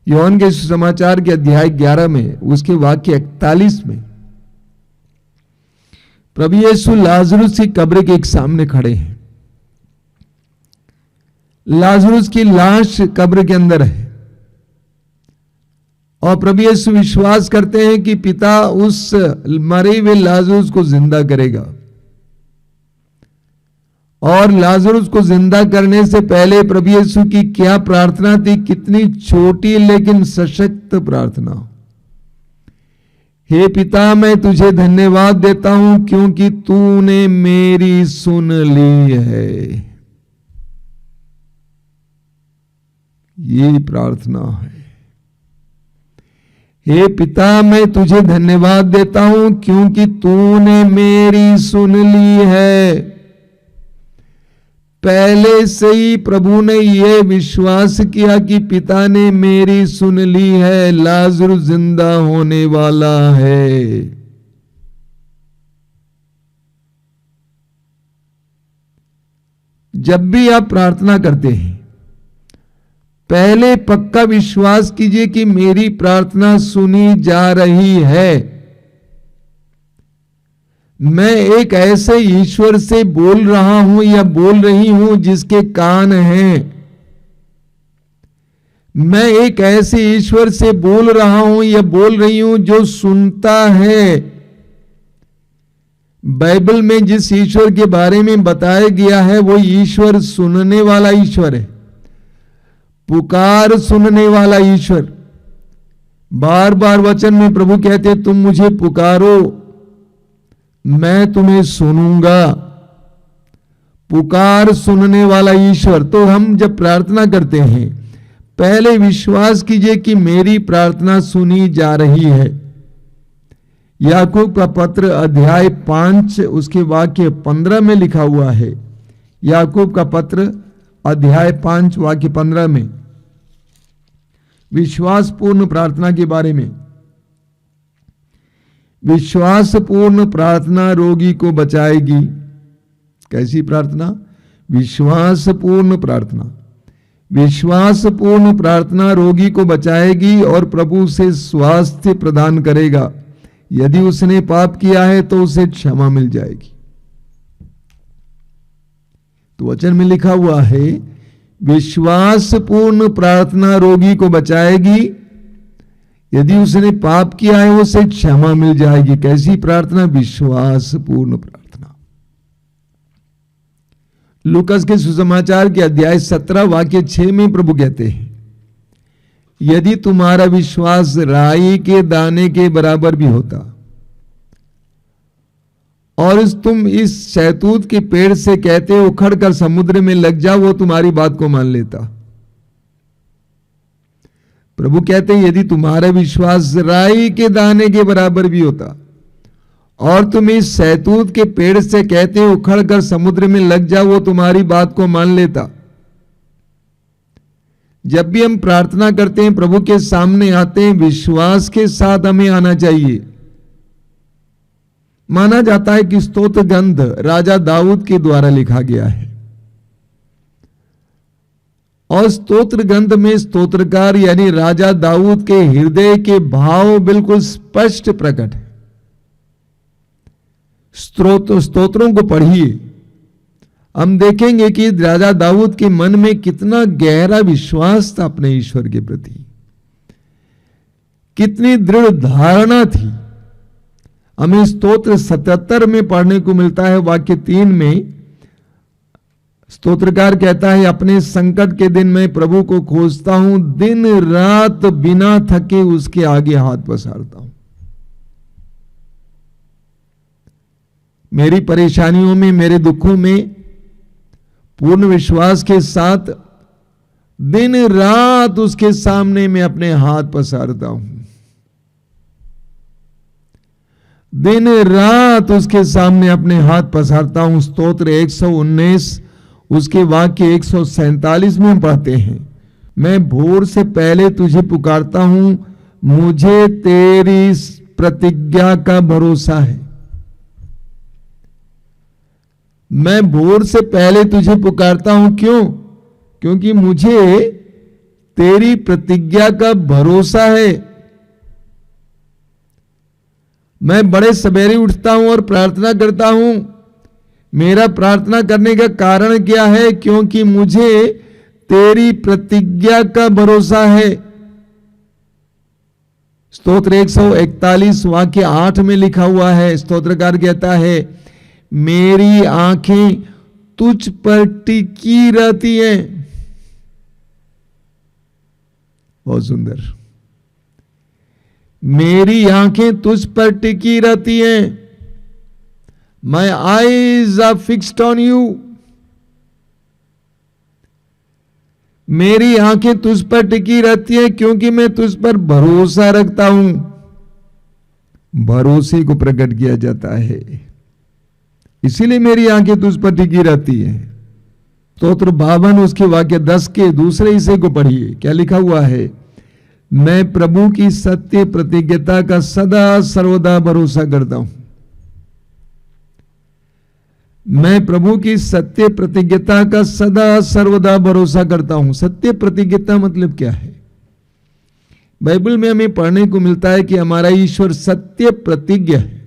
S7: योहन के सुसमाचार के अध्याय 11 में उसके वाक्य 41 में प्रभु यीशु लाजरुस की कब्र के एक सामने खड़े हैं। लाजरुस की लाश कब्र के अंदर है और प्रभु यीशु विश्वास करते हैं कि पिता उस मरे हुए लाजरुस को जिंदा करेगा। और लाजरुस को जिंदा करने से पहले प्रभु यीशु की क्या प्रार्थना थी, कितनी छोटी लेकिन सशक्त प्रार्थना। हे पिता, मैं तुझे धन्यवाद देता हूं क्योंकि तूने मेरी सुन ली है। ये प्रार्थना है। हे पिता, मैं तुझे धन्यवाद देता हूं क्योंकि तूने मेरी सुन ली है। पहले से ही प्रभु ने यह विश्वास किया कि पिता ने मेरी सुन ली है, लाजरुस जिंदा होने वाला है। जब भी आप प्रार्थना करते हैं, पहले पक्का विश्वास कीजिए कि मेरी प्रार्थना सुनी जा रही है। मैं एक ऐसे ईश्वर से बोल रहा हूं या बोल रही हूं जिसके कान हैं। मैं एक ऐसे ईश्वर से बोल रहा हूं या बोल रही हूं जो सुनता है। बाइबल में जिस ईश्वर के बारे में बताया गया है वो ईश्वर सुनने वाला ईश्वर है, पुकार सुनने वाला ईश्वर। बार बार वचन में प्रभु कहते, तुम मुझे पुकारो, मैं तुम्हें सुनूंगा। पुकार सुनने वाला ईश्वर। तो हम जब प्रार्थना करते हैं, पहले विश्वास कीजिए कि मेरी प्रार्थना सुनी जा रही है। याकूब का पत्र अध्याय 5 उसके वाक्य 15 में लिखा हुआ है। याकूब का पत्र अध्याय 5 वाक्य 15 में विश्वासपूर्ण प्रार्थना के बारे में। विश्वासपूर्ण प्रार्थना रोगी को बचाएगी। कैसी प्रार्थना? विश्वासपूर्ण प्रार्थना। विश्वासपूर्ण प्रार्थना रोगी को बचाएगी और प्रभु से स्वास्थ्य प्रदान करेगा। यदि उसने पाप किया है तो उसे क्षमा मिल जाएगी। तो वचन में लिखा हुआ है, विश्वासपूर्ण प्रार्थना रोगी को बचाएगी, यदि उसने पाप किया है उसे क्षमा मिल जाएगी। कैसी प्रार्थना? विश्वासपूर्ण प्रार्थना। लूकास के सुसमाचार के अध्याय 17 वाक्य 6 में प्रभु कहते हैं, यदि तुम्हारा विश्वास राई के दाने के बराबर भी होता और तुम इस शहतूत के पेड़ से कहते हो उखड़ कर समुद्र में लग जाओ, वो तुम्हारी बात को मान लेता। प्रभु कहते हैं यदि तुम्हारा विश्वास राई के दाने के बराबर भी होता और तुम इस शहतूत के पेड़ से कहते हो उखड़ कर समुद्र में लग जाओ, वो तुम्हारी बात को मान लेता। जब भी हम प्रार्थना करते हैं, प्रभु के सामने आते हैं, विश्वास के साथ हमें आना चाहिए। माना जाता है कि स्तोत्र ग्रंथ राजा दाऊद के द्वारा लिखा गया है और स्तोत्र ग्रंथ में स्तोत्रकार यानी राजा दाऊद के हृदय के भाव बिल्कुल स्पष्ट प्रकट है। स्तोत्रों को पढ़िए, हम देखेंगे कि राजा दाऊद के मन में कितना गहरा विश्वास था अपने ईश्वर के प्रति, कितनी दृढ़ धारणा थी। हमें स्तोत्र 77 में पढ़ने को मिलता है। वाक्य 3 में स्तोत्रकार कहता है, अपने संकट के दिन में प्रभु को खोजता हूं, दिन रात बिना थके उसके आगे हाथ पसारता हूं। मेरी परेशानियों में, मेरे दुखों में पूर्ण विश्वास के साथ दिन रात उसके सामने मैं अपने हाथ पसारता हूं। दिन रात उसके सामने अपने हाथ पसारता हूं। स्तोत्र 119 उसके वाक्य 147 में पढ़ते हैं, मैं भोर से पहले तुझे पुकारता हूं, मुझे तेरी प्रतिज्ञा का भरोसा है। मैं भोर से पहले तुझे पुकारता हूं, क्यों? क्योंकि मुझे तेरी प्रतिज्ञा का भरोसा है। मैं बड़े सवेरे उठता हूं और प्रार्थना करता हूं। मेरा प्रार्थना करने का कारण क्या है? क्योंकि मुझे तेरी प्रतिज्ञा का भरोसा है। स्तोत्र 141 वाक्य 8 में लिखा हुआ है, स्तोत्रकार कहता है, मेरी आंखें तुझ पर टिकी रहती हैं। बहुत सुंदर। मेरी आंखें तुझ पर टिकी रहती हैं। My eyes are fixed on you. मेरी आंखें तुझ पर टिकी रहती हैं क्योंकि मैं तुझ पर भरोसा रखता हूं। भरोसे को प्रकट किया जाता है, इसीलिए मेरी आंखें तुझ पर टिकी रहती हैं। स्तोत्र 52 उसके वाक्य 10 के दूसरे हिस्से को पढ़िए, क्या लिखा हुआ है? मैं प्रभु की सत्य प्रतिज्ञता का सदा सर्वदा भरोसा करता हूं। मैं प्रभु की सत्य प्रतिज्ञता का सदा सर्वदा भरोसा करता हूं। सत्य प्रतिज्ञता मतलब क्या है? बाइबल में हमें पढ़ने को मिलता है कि हमारा ईश्वर सत्य प्रतिज्ञ है,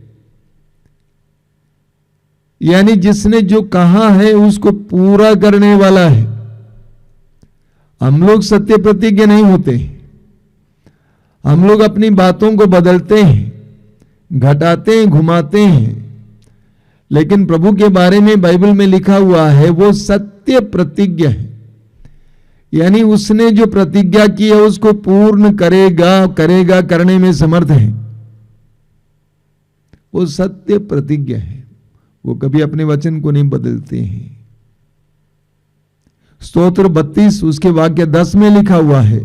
S7: यानी जिसने जो कहा है उसको पूरा करने वाला है। हम लोग सत्य प्रतिज्ञ नहीं होते, हम लोग अपनी बातों को बदलते हैं, घटाते हैं, घुमाते हैं। लेकिन प्रभु के बारे में बाइबल में लिखा हुआ है वो सत्य प्रतिज्ञ है, यानी उसने जो प्रतिज्ञा की है उसको पूर्ण करेगा, करने में समर्थ है। वो सत्य प्रतिज्ञ है, वो कभी अपने वचन को नहीं बदलते हैं। स्तोत्र 32 उसके वाक्य 10 में लिखा हुआ है,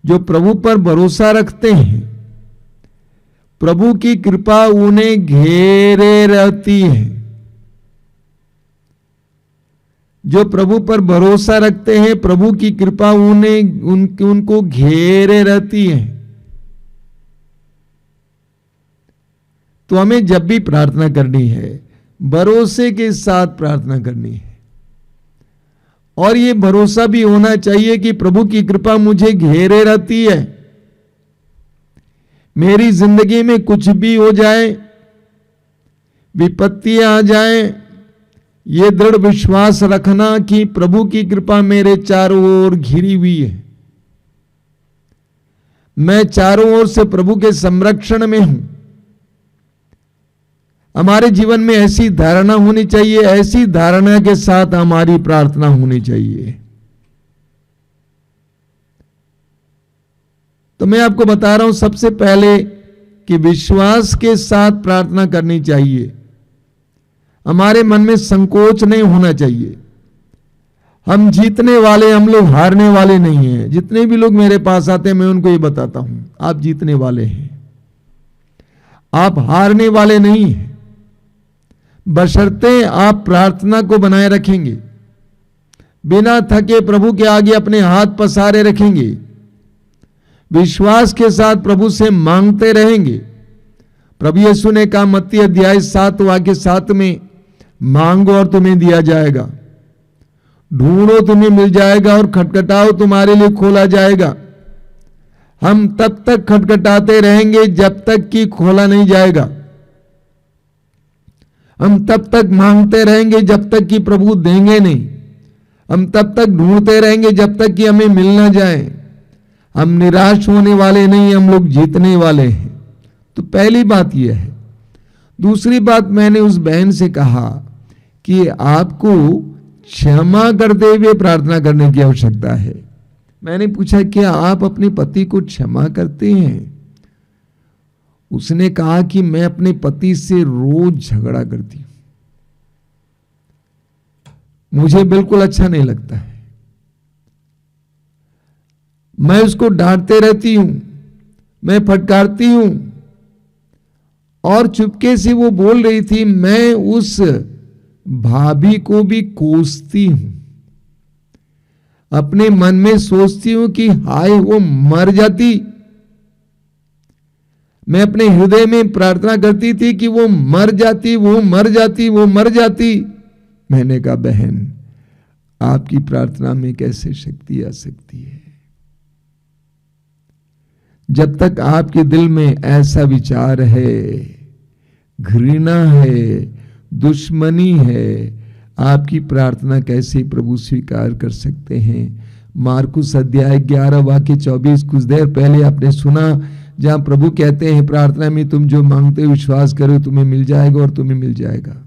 S7: जो प्रभु पर भरोसा रखते हैं प्रभु की कृपा उन्हें घेरे रहती है। जो प्रभु पर भरोसा रखते हैं प्रभु की कृपा उनको घेरे रहती है। तो हमें जब भी प्रार्थना करनी है भरोसे के साथ प्रार्थना करनी है, और ये भरोसा भी होना चाहिए कि प्रभु की कृपा मुझे घेरे रहती है। मेरी जिंदगी में कुछ भी हो जाए, विपत्तियां आ जाए, ये दृढ़ विश्वास रखना कि प्रभु की कृपा मेरे चारों ओर घिरी हुई है। मैं चारों ओर से प्रभु के संरक्षण में हूं। हमारे जीवन में ऐसी धारणा होनी चाहिए, ऐसी धारणा के साथ हमारी प्रार्थना होनी चाहिए। तो मैं आपको बता रहा हूं सबसे पहले कि विश्वास के साथ प्रार्थना करनी चाहिए। हमारे मन में संकोच नहीं होना चाहिए। हम जीतने वाले, हम लोग हारने वाले नहीं हैं। जितने भी लोग मेरे पास आते हैं मैं उनको ये बताता हूं, आप जीतने वाले हैं, आप हारने वाले नहीं हैं, बशर्ते आप प्रार्थना को बनाए रखेंगे, बिना थके प्रभु के आगे अपने हाथ पसारे रखेंगे, विश्वास के साथ प्रभु से मांगते रहेंगे। प्रभु यीशु ने कहा मत्ती अध्याय 7 वाक्य 7 में, मांगो और तुम्हें दिया जाएगा, ढूंढो तुम्हें मिल जाएगा, और खटखटाओ तुम्हारे लिए खोला जाएगा। हम तब तक खटखटाते रहेंगे जब तक कि खोला नहीं जाएगा। हम तब तक मांगते रहेंगे जब तक कि प्रभु देंगे नहीं। हम तब तक ढूंढते रहेंगे जब तक कि हमें मिल ना जाए। हम निराश होने वाले नहीं, हम लोग जीतने वाले हैं। तो पहली बात यह है। दूसरी बात, मैंने उस बहन से कहा कि आपको क्षमा करते हुए प्रार्थना करने की आवश्यकता है। मैंने पूछा क्या आप अपने पति को क्षमा करते हैं? उसने कहा कि मैं अपने पति से रोज झगड़ा करती हूं, मुझे बिल्कुल अच्छा नहीं लगता है, मैं उसको डांटते रहती हूं, मैं फटकारती हूं। और चुपके से वो बोल रही थी, मैं उस भाभी को भी कोसती हूं, अपने मन में सोचती हूं कि हाय वो मर जाती। मैं अपने हृदय में प्रार्थना करती थी कि वो मर जाती, वो मर जाती, वो मर जाती। मैंने कहा बहन, आपकी प्रार्थना में कैसे शक्ति आ सकती है? जब तक आपके दिल में ऐसा विचार है, घृणा है, दुश्मनी है, आपकी प्रार्थना कैसे प्रभु स्वीकार कर सकते हैं? मार्कुस अध्याय 11 वाक्य 24 कुछ देर पहले आपने सुना, जहां प्रभु कहते हैं प्रार्थना में तुम जो मांगते हो विश्वास करो तुम्हें मिल जाएगा और तुम्हें मिल जाएगा।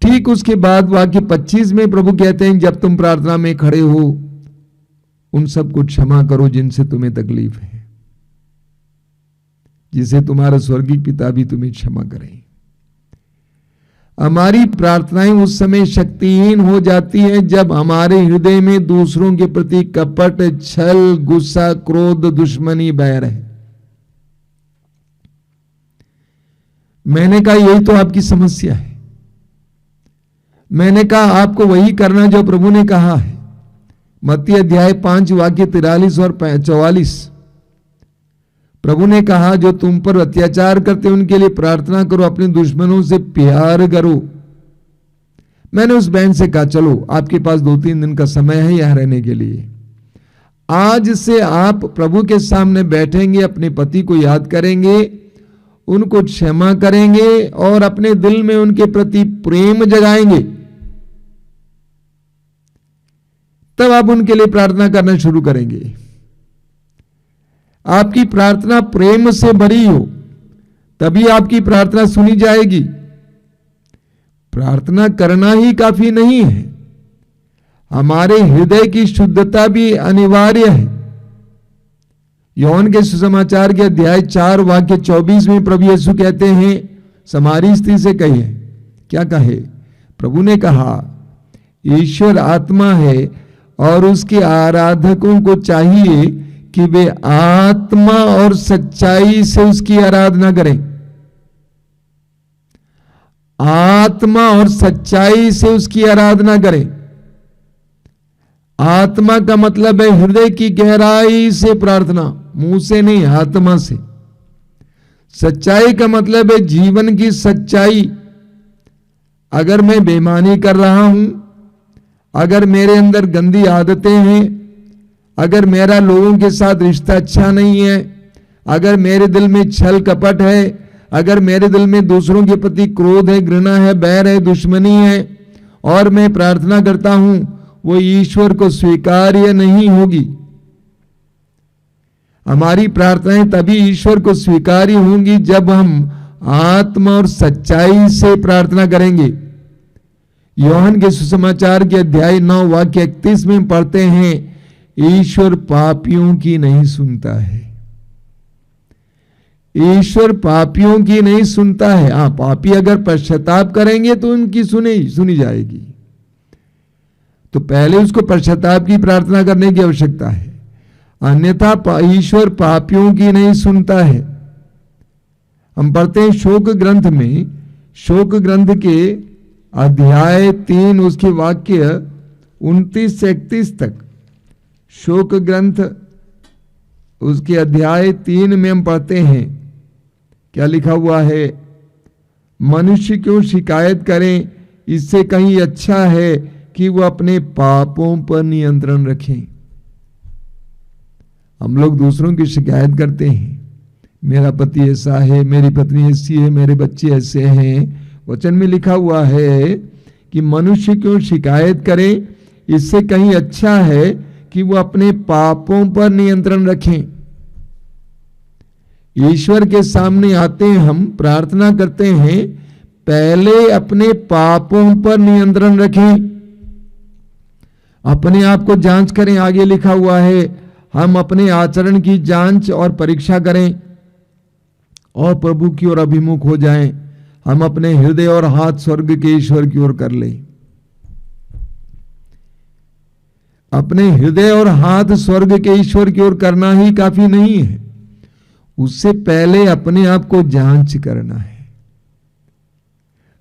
S7: ठीक उसके बाद वाक्य 25 में प्रभु कहते हैं जब तुम प्रार्थना में खड़े हो उन सबको क्षमा करो जिनसे तुम्हें तकलीफ है, जिसे तुम्हारा स्वर्गीय पिता भी तुम्हें क्षमा करे। हमारी प्रार्थनाएं उस समय शक्तिहीन हो जाती हैं जब हमारे हृदय में दूसरों के प्रति कपट, छल, गुस्सा, क्रोध, दुश्मनी, बैर है। मैंने कहा यही तो आपकी समस्या है। मैंने कहा आपको वही करना जो प्रभु ने कहा है। मत्ती अध्याय 5 वाक्य 43 और 44 प्रभु ने कहा जो तुम पर अत्याचार करते उनके लिए प्रार्थना करो, अपने दुश्मनों से प्यार करो। मैंने उस बहन से कहा चलो आपके पास 2-3 दिन का समय है यहां रहने के लिए। आज से आप प्रभु के सामने बैठेंगे, अपने पति को याद करेंगे, उनको क्षमा करेंगे और अपने दिल में उनके प्रति प्रेम जगाएंगे। तब आप उनके लिए प्रार्थना करना शुरू करेंगे। आपकी प्रार्थना प्रेम से भरी हो तभी आपकी प्रार्थना सुनी जाएगी। प्रार्थना करना ही काफी नहीं है, हमारे हृदय की शुद्धता भी अनिवार्य है। यूहन्ना के सुसमाचार के अध्याय 4 वाक्य 24 में प्रभु यीशु कहते हैं समारी स्त्री से कहे, क्या कहे? प्रभु ने कहा ईश्वर आत्मा है और उसके आराधकों को चाहिए कि वे आत्मा और सच्चाई से उसकी आराधना करें। आत्मा और सच्चाई से उसकी आराधना करें। आत्मा का मतलब है हृदय की गहराई से प्रार्थना, मुंह से नहीं, आत्मा से। सच्चाई का मतलब है जीवन की सच्चाई। अगर मैं बेईमानी कर रहा हूं, अगर मेरे अंदर गंदी आदतें हैं, अगर मेरा लोगों के साथ रिश्ता अच्छा नहीं है, अगर मेरे दिल में छल कपट है, अगर मेरे दिल में दूसरों के प्रति क्रोध है, घृणा है, बैर है, दुश्मनी है और मैं प्रार्थना करता हूं, वो ईश्वर को स्वीकार्य नहीं होगी। हमारी प्रार्थनाएं तभी ईश्वर को स्वीकार्य होंगी जब हम आत्मा और सच्चाई से प्रार्थना करेंगे। यूहन्ना के सुसमाचार के अध्याय 9 वाक्य 31 में पढ़ते हैं ईश्वर पापियों की नहीं सुनता है। ईश्वर पापियों की नहीं सुनता है। हाँ, पापी अगर पश्चाताप करेंगे तो उनकी सुनी जाएगी। तो पहले उसको पश्चाताप की प्रार्थना करने की आवश्यकता है, अन्यथा ईश्वर पापियों की नहीं सुनता है। हम पढ़ते हैं शोक ग्रंथ में, शोक ग्रंथ के अध्याय 3 उसके वाक्य 29 से 31 तक, शोक ग्रंथ उसके अध्याय 3 में हम पढ़ते हैं, क्या लिखा हुआ है? मनुष्य क्यों शिकायत करें, इससे कहीं अच्छा है कि वो अपने पापों पर नियंत्रण रखें। हम लोग दूसरों की शिकायत करते हैं, मेरा पति ऐसा है, मेरी पत्नी ऐसी है, मेरे बच्चे ऐसे हैं। वचन में लिखा हुआ है कि मनुष्य क्यों शिकायत करे, इससे कहीं अच्छा है कि वो अपने पापों पर नियंत्रण रखें। ईश्वर के सामने आते हैं, हम प्रार्थना करते हैं, पहले अपने पापों पर नियंत्रण रखें, अपने आप को जांच करें। आगे लिखा हुआ है, हम अपने आचरण की जांच और परीक्षा करें और प्रभु की ओर अभिमुख हो जाएं। हम अपने हृदय और हाथ स्वर्ग के ईश्वर की ओर कर लें। अपने हृदय और हाथ स्वर्ग के ईश्वर की ओर करना ही काफी नहीं है, उससे पहले अपने आप को जांच करना है,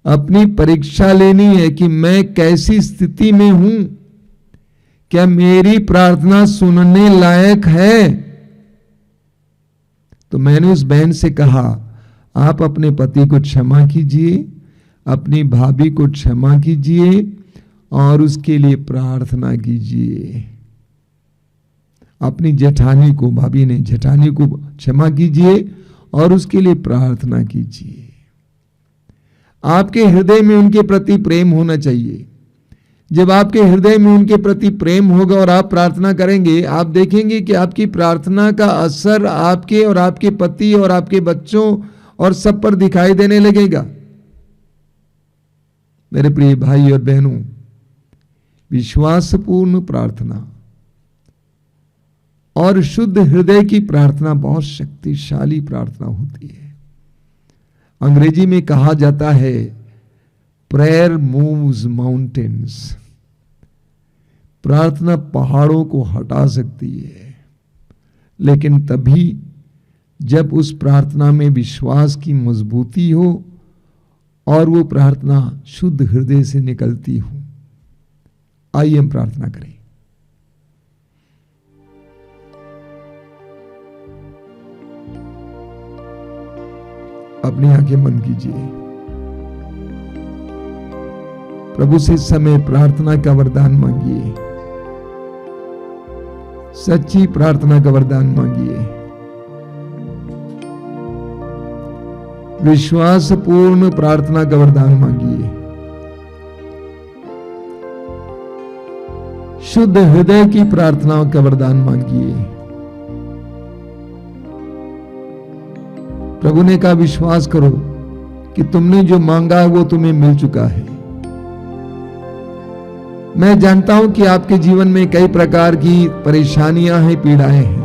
S7: अपनी परीक्षा लेनी है कि मैं कैसी स्थिति में हूं, क्या मेरी प्रार्थना सुनने लायक है। तो मैंने उस बहन से कहा, आप अपने पति को क्षमा कीजिए, अपनी भाभी को क्षमा कीजिए और उसके लिए प्रार्थना कीजिए। अपनी जेठानी को, भाभी ने जेठानी को क्षमा कीजिए और उसके लिए प्रार्थना कीजिए। आपके हृदय में उनके प्रति प्रेम होना चाहिए। जब आपके हृदय में उनके प्रति प्रेम होगा और आप प्रार्थना करेंगे, आप देखेंगे कि आपकी प्रार्थना का असर आपके और आपके पति और आपके बच्चों और सब पर दिखाई देने लगेगा। मेरे प्रिय भाई और बहनों, विश्वासपूर्ण प्रार्थना और शुद्ध हृदय की प्रार्थना बहुत शक्तिशाली प्रार्थना होती है। अंग्रेजी में कहा जाता है, प्रेयर मूव्स माउंटेन्स। प्रार्थना पहाड़ों को हटा सकती है, लेकिन तभी जब उस प्रार्थना में विश्वास की मजबूती हो और वो प्रार्थना शुद्ध हृदय से निकलती हो। आइए हम प्रार्थना करें। अपनी आंखें बंद कीजिए। प्रभु से समय प्रार्थना का वरदान मांगिए, सच्ची प्रार्थना का वरदान मांगिए, विश्वासपूर्ण प्रार्थना का वरदान मांगिए, शुद्ध हृदय की प्रार्थना का वरदान मांगिए। प्रभु ने कहा, विश्वास करो कि तुमने जो मांगा है वो तुम्हें मिल चुका है। मैं जानता हूं कि आपके जीवन में कई प्रकार की परेशानियां हैं, पीड़ाएं हैं।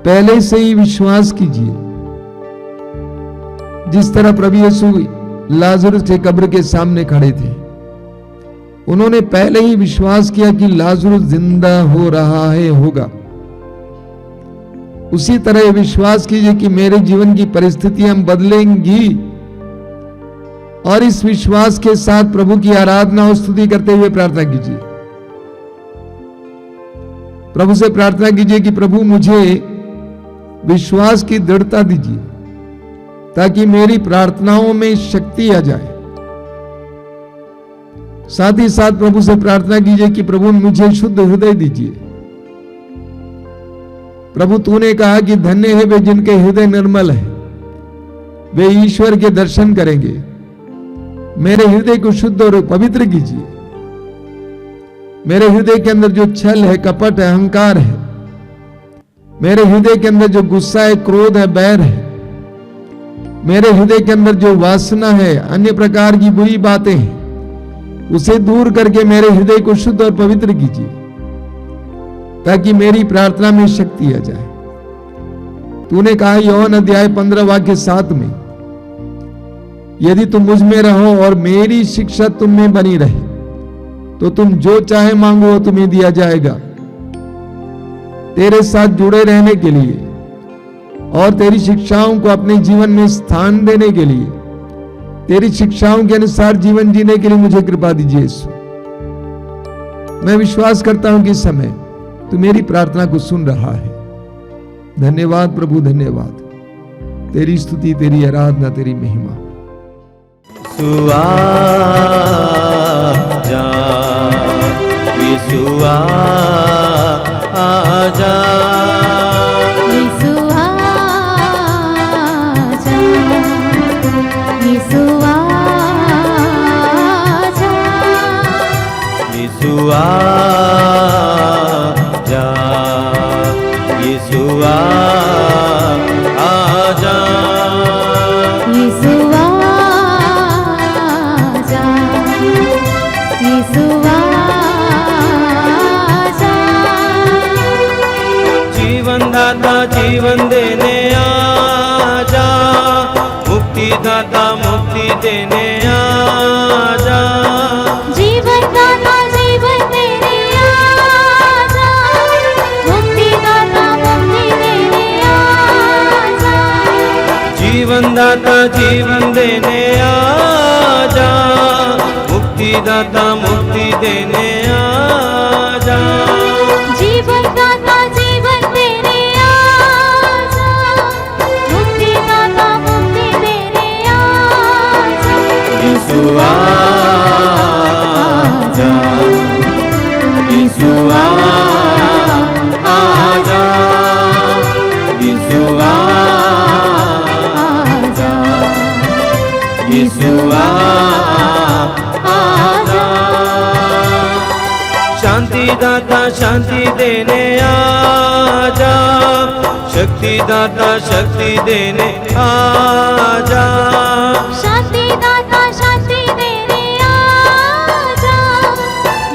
S7: पहले से ही विश्वास कीजिए। जिस तरह प्रभु यीशु लाजरुस के कब्र के सामने खड़े थे, उन्होंने पहले ही विश्वास किया कि लाजरुस जिंदा हो रहा है, होगा। उसी तरह विश्वास कीजिए कि मेरे जीवन की परिस्थितियां बदलेंगी, और इस विश्वास के साथ प्रभु की आराधना और स्तुति करते हुए प्रार्थना कीजिए। प्रभु से प्रार्थना कीजिए कि प्रभु मुझे विश्वास की दृढ़ता दीजिए, ताकि मेरी प्रार्थनाओं में शक्ति आ जाए। साथ ही साथ प्रभु से प्रार्थना कीजिए कि प्रभु मुझे शुद्ध हृदय दीजिए। प्रभु, तूने कहा कि धन्य है वे जिनके हृदय निर्मल है, वे ईश्वर के दर्शन करेंगे। मेरे हृदय को शुद्ध और पवित्र कीजिए। मेरे हृदय के अंदर जो छल है, कपट है, अहंकार है, मेरे हृदय के अंदर जो गुस्सा है, क्रोध है, बैर है, मेरे हृदय के अंदर जो वासना है, अन्य प्रकार की बुरी बातें हैं, उसे दूर करके मेरे हृदय को शुद्ध और पवित्र कीजिए, ताकि मेरी प्रार्थना में शक्ति आ जाए। तूने कहा यौन अध्याय 15 वाक्य 7 में, यदि तुम मुझ में रहो और मेरी शिक्षा तुम में बनी रहे तो तुम जो चाहे मांगो वो तुम्हें दिया जाएगा। तेरे साथ जुड़े रहने के लिए और तेरी शिक्षाओं को अपने जीवन में स्थान देने के लिए, तेरी शिक्षाओं के अनुसार जीवन जीने के लिए मुझे कृपा दीजिए यीशु। मैं विश्वास करता हूं कि इस समय तू मेरी प्रार्थना को सुन रहा है। धन्यवाद प्रभु, धन्यवाद। तेरी स्तुति, तेरी आराधना, तेरी महिमा।
S5: यीशु आजा, यीशु आजा,
S6: यीशु आजा, यीशु आजा,
S5: यीशु आजा, यीशु आजा,
S6: यीशु आजा, यीशु आजा।
S5: जीवन दाता जीवन देने आजा, मुक्ति दाता मुक्ति देने आजा,
S6: जीवन दाता जीवन देने आजा, मुक्ति दाता मुक्ति देने आजा,
S5: जीवन दाता जीवन देने आजा, मुक्ति दाता मुक्ति देने आजा,
S6: जीवन दाता जीवन देने आजा, मुक्ति दाता मुक्ति देने आजा।
S5: यीशु आजा, यीशु आजा, यीशु आजा, यीशु आजा। शांति दाता शांति देने आजा, शक्ति दाता शक्ति देने आजा,
S6: शांति दाता शांति देने आजा,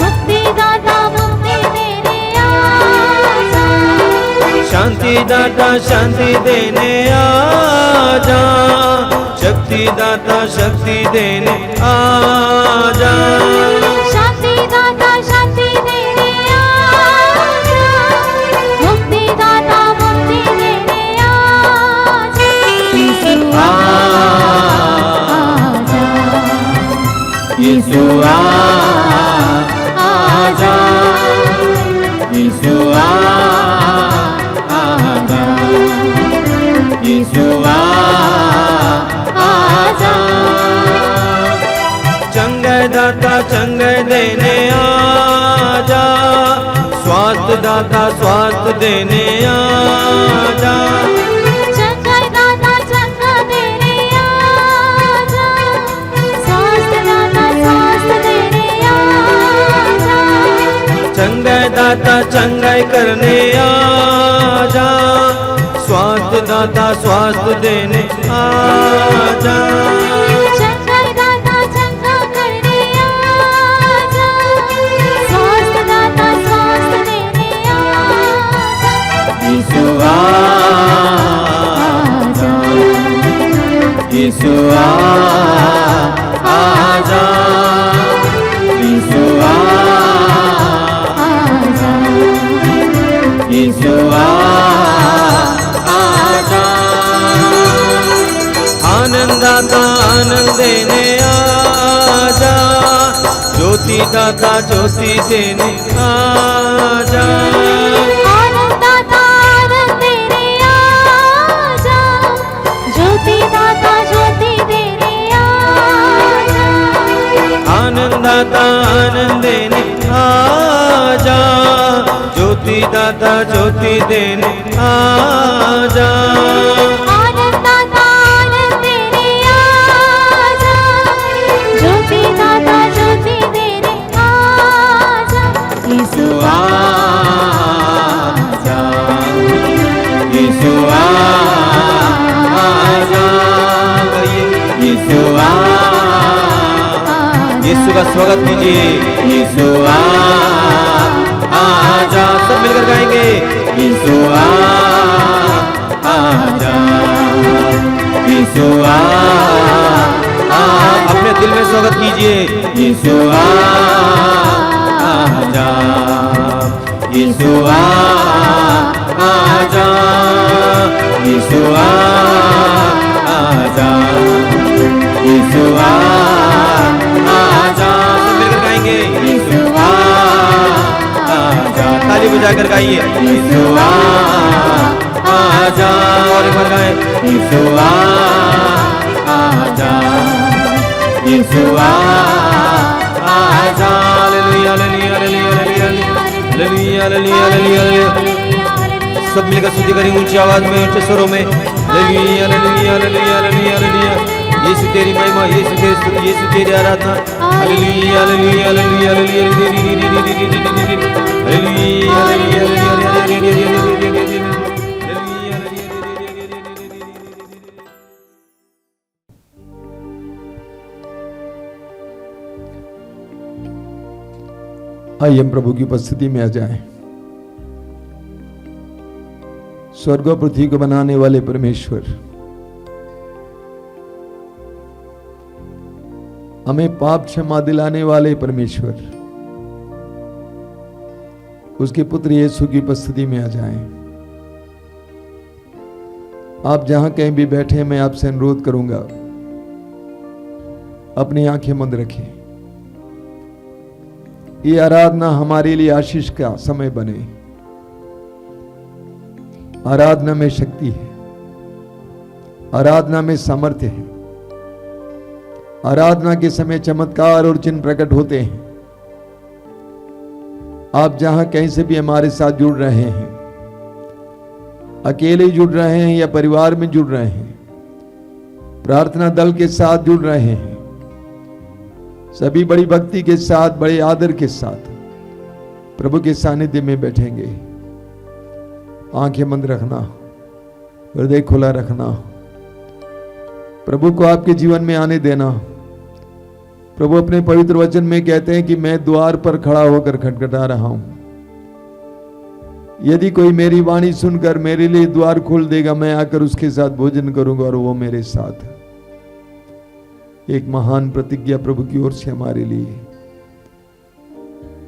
S6: मुक्ति दाता मुक्ति देने आजा,
S5: शांति दाता शांति देने आजा, शक्ति दाता शक्ति देने आजा,
S6: शांति दाता शांति देने आजा, मुक्ति दाता मुक्ति देने आजा। यीशु आजा,
S5: यीशु आजा, यीशु आजा, यीशु आजा। चंगाई दाता चंगाई देने आजा, स्वास्थ्य दाता स्वास्थ्य देने आजा,
S6: चंगाई दाता चंगा देने आजा, स्वास्थ्य दाता स्वास्थ्य देने आजा,
S5: चंगाई दाता चंगाई करने आजा, स्वास्थ्य दाता स्वास्थ्य देने आजा,
S6: चंगाई दाता चंगा करने आजा, स्वास्थ्य दाता स्वास्थ्य देने आजा।
S5: यीशु आजा, यीशु आजा, यीशु आजा, यीशु आजा। आनंद दाता आनंद देने आजा, ज्योति दाता ज्योति देने आजा,
S6: आनंद दाता आनंद देने आजा, ज्योति दाता ज्योति देने आजा,
S5: आनंद दाता आनंद देने आजा, ज्योति दाता ज्योति देने आजा,
S6: आनंद दाता आनंद देने आजा, ज्योति दाता ज्योति देने आजा। यीशु
S5: आजा, यीशु आजा, यीशु यीशु का स्वागत कीजिए। यीशु आजा, सब मिलकर गाएंगे। यीशु आजा,
S1: यीशु
S5: अपने दिल में स्वागत कीजिए।
S1: यीशु आजा, यीशु आजा, यीशु आजा, यीशु आजा।
S5: सब मिलकर गाएंगे।
S1: यीशु आजा,
S5: ताली बजाकर गाइए।
S1: यीशु आजा,
S5: और एक बार गाएं।
S1: यीशु आजा, यीशु आजा।
S5: Hallelujah hallelujah hallelujah hallelujah hallelujah hallelujah. सब मिलकर स्तुति करेंगे ऊंची आवाज में, ऊंचे स्वरों में। Hallelujah hallelujah hallelujah hallelujah hallelujah. यीशु तेरी महिमा, यीशु तेरी स्तुति, यीशु तेरी आराधना। हालेलुया हालेलुया हालेलुया हालेलुया
S7: आइए हम प्रभु की उपस्थिति में आ जाएं। स्वर्ग और पृथ्वी को बनाने वाले परमेश्वर, हमें पाप क्षमा दिलाने वाले परमेश्वर, उसके पुत्र यीशु की उपस्थिति में आ जाएं। आप जहां कहीं भी बैठे, मैं आपसे अनुरोध करूंगा, अपनी आंखें बंद रखें। ये आराधना हमारे लिए आशीष का समय बने। आराधना में शक्ति है, आराधना में सामर्थ्य है। आराधना के समय चमत्कार और चिन्ह प्रकट होते हैं। आप जहां कहीं से भी हमारे साथ जुड़ रहे हैं, अकेले जुड़ रहे हैं या परिवार में जुड़ रहे हैं, प्रार्थना दल के साथ जुड़ रहे हैं, सभी बड़ी भक्ति के साथ, बड़े आदर के साथ प्रभु के सानिध्य में बैठेंगे। आंखें बंद रखना, हृदय खुला रखना, प्रभु को आपके जीवन में आने देना। प्रभु अपने पवित्र वचन में कहते हैं कि मैं द्वार पर खड़ा होकर खटखटा रहा हूं। यदि कोई मेरी वाणी सुनकर मेरे लिए द्वार खोल देगा, मैं आकर उसके साथ भोजन करूंगा और वो मेरे साथ। एक महान प्रतिज्ञा प्रभु की ओर से हमारे लिए।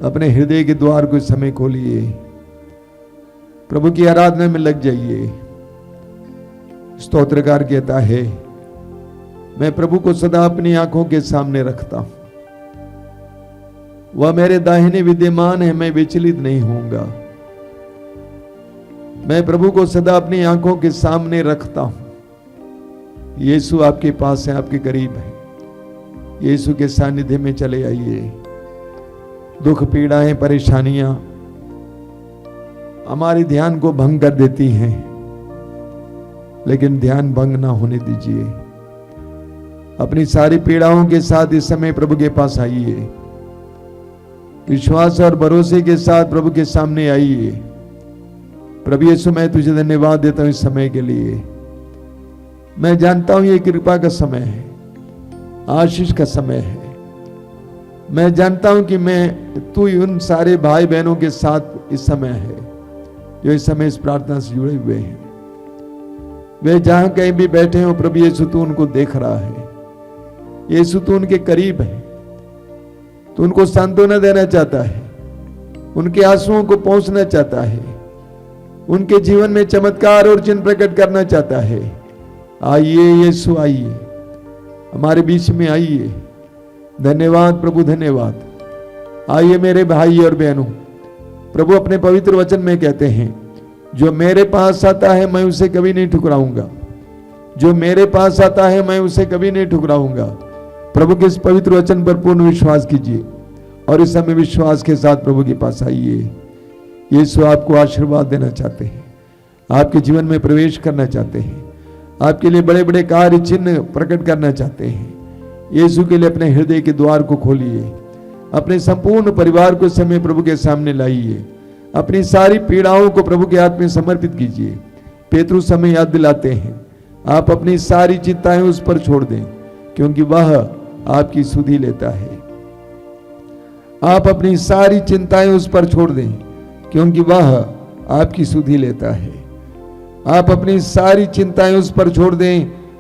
S7: अपने हृदय के द्वार को इस समय खोलिए, प्रभु की आराधना में लग जाइए। स्तोत्रकार कहता है, मैं प्रभु को सदा अपनी आंखों के सामने रखता हूं, वह मेरे दाहिने विद्यमान है, मैं विचलित नहीं होऊंगा। मैं प्रभु को सदा अपनी आंखों के सामने रखता हूं। यीशु आपके पास है, आपके करीब है। यीशु के सानिध्य में चले आइए। दुख, पीड़ाएं, परेशानियां हमारे ध्यान को भंग कर देती हैं, लेकिन ध्यान भंग ना होने दीजिए। अपनी सारी पीड़ाओं के साथ इस समय प्रभु के पास आइए। विश्वास और भरोसे के साथ प्रभु के सामने आइए। प्रभु यीशु, मैं तुझे धन्यवाद देता हूं इस समय के लिए। मैं जानता हूं ये कृपा का समय है, आशीष का समय है। मैं जानता हूं कि तू उन सारे भाई बहनों के साथ इस समय है जो इस समय इस प्रार्थना से जुड़े हुए हैं। वे जहां कहीं भी बैठे हो, प्रभु यीशु तू उनको देख रहा है। यीशु तू उनके करीब है, तू उनको सांत्वना देना चाहता है, उनके आंसुओं को पहुंचना चाहता है, उनके जीवन में चमत्कार और चिन्ह प्रकट करना चाहता है। आइए यीशु, आइए हमारे बीच में आइए। धन्यवाद प्रभु, धन्यवाद। आइए मेरे भाई और बहनों, प्रभु अपने पवित्र वचन में कहते हैं, जो मेरे पास आता है मैं उसे कभी नहीं ठुकराऊंगा। जो मेरे पास आता है मैं उसे कभी नहीं ठुकराऊंगा। प्रभु के इस पवित्र वचन पर पूर्ण विश्वास कीजिए और इस समय विश्वास के साथ प्रभु के पास आइए। यीशु आपको आशीर्वाद देना चाहते हैं, आपके जीवन में प्रवेश करना चाहते हैं, आपके लिए बड़े बड़े कार्य चिन्ह प्रकट करना चाहते हैं। यीशु के लिए अपने हृदय के द्वार को खोलिए। अपने संपूर्ण परिवार को समय प्रभु के सामने लाइए। अपनी सारी पीड़ाओं को प्रभु के हाथ में समर्पित कीजिए। पेतरू समय याद दिलाते हैं, आप अपनी सारी चिंताएं उस पर छोड़ दें, क्योंकि वह आपकी सुधि लेता है। आप अपनी सारी चिंताएं उस पर छोड़ दें, क्योंकि वह आपकी सुधि लेता है। आप अपनी सारी चिंताएं उस पर छोड़ दें,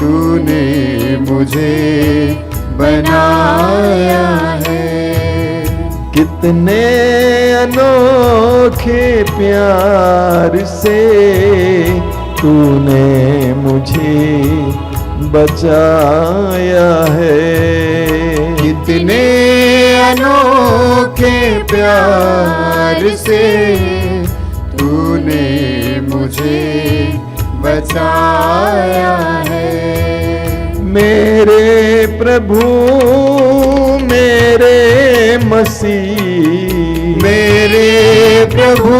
S1: तूने मुझे बनाया है।
S7: कितने अनोखे प्यार से तूने मुझे बचाया है।
S1: कितने अनोखे प्यार से तूने मुझे बचाया है।
S7: मेरे प्रभु मेरे मसीह,
S1: मेरे प्रभु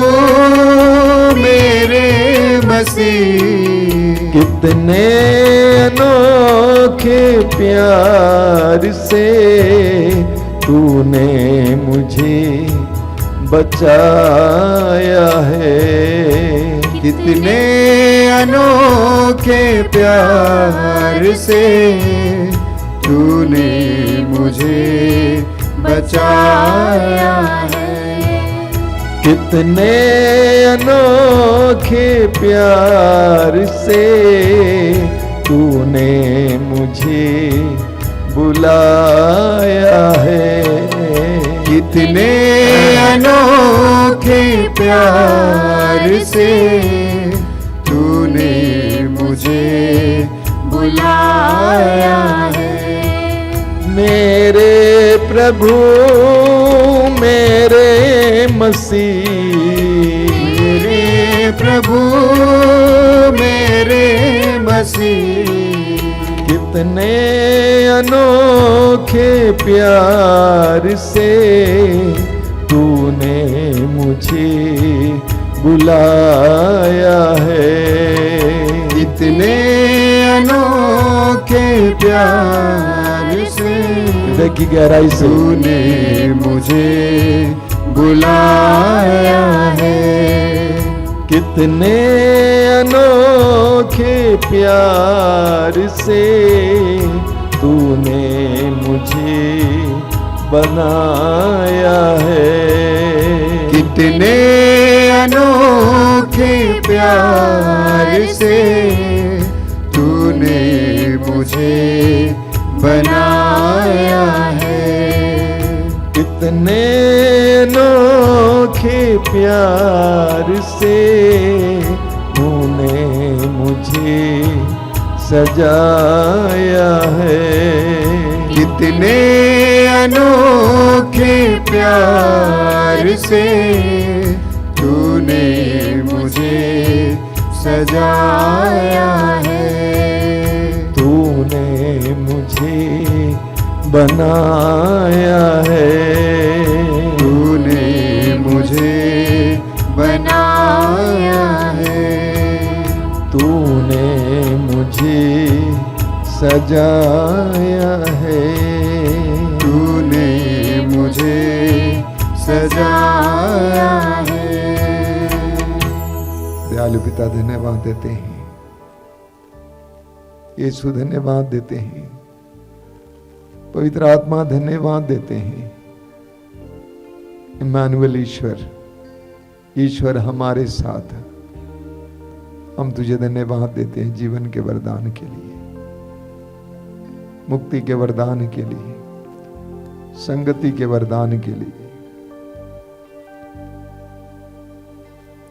S1: मेरे मसीह,
S7: कितने अनोखे प्यार से तूने मुझे बचाया है।
S1: कितने अनोखे प्यार से तूने मुझे बचाया है।
S7: कितने अनोखे प्यार से तूने मुझे बुलाया है।
S1: कितने अनोखे प्यार से तूने मुझे बुलाया है।
S7: मेरे प्रभु मेरे मसीह,
S1: मेरे प्रभु मेरे मसीह,
S7: कितने अनोखे प्यार से तूने मुझे बुलाया है।
S1: कितने अनोखे प्यार से
S7: हृदय की गहराई से
S1: तूने मुझे बुलाया है।
S7: कितने अनोखे प्यार से तूने मुझे बनाया है।
S1: कितने अनोखे प्यार से तूने मुझे बनाया है।
S7: कितने अनोखे प्यार से तूने मुझे सजाया है।
S1: कितने अनोखे प्यार से तूने मुझे सजाया है।
S7: तूने मुझे बनाया है।
S1: तूने मुझे बनाया है।
S7: तूने मुझे सजाया है।
S1: तूने मुझे सजाया है।
S7: दयालु पिता धन्यवाद देते हैं, यीशु धन्यवाद देते हैं, पवित्र आत्मा धन्यवाद देते हैं। इम्मानुएल ईश्वर, ईश्वर हमारे साथ, हम तुझे धन्यवाद देते हैं जीवन के वरदान के लिए, मुक्ति के वरदान के लिए, संगति के वरदान के लिए।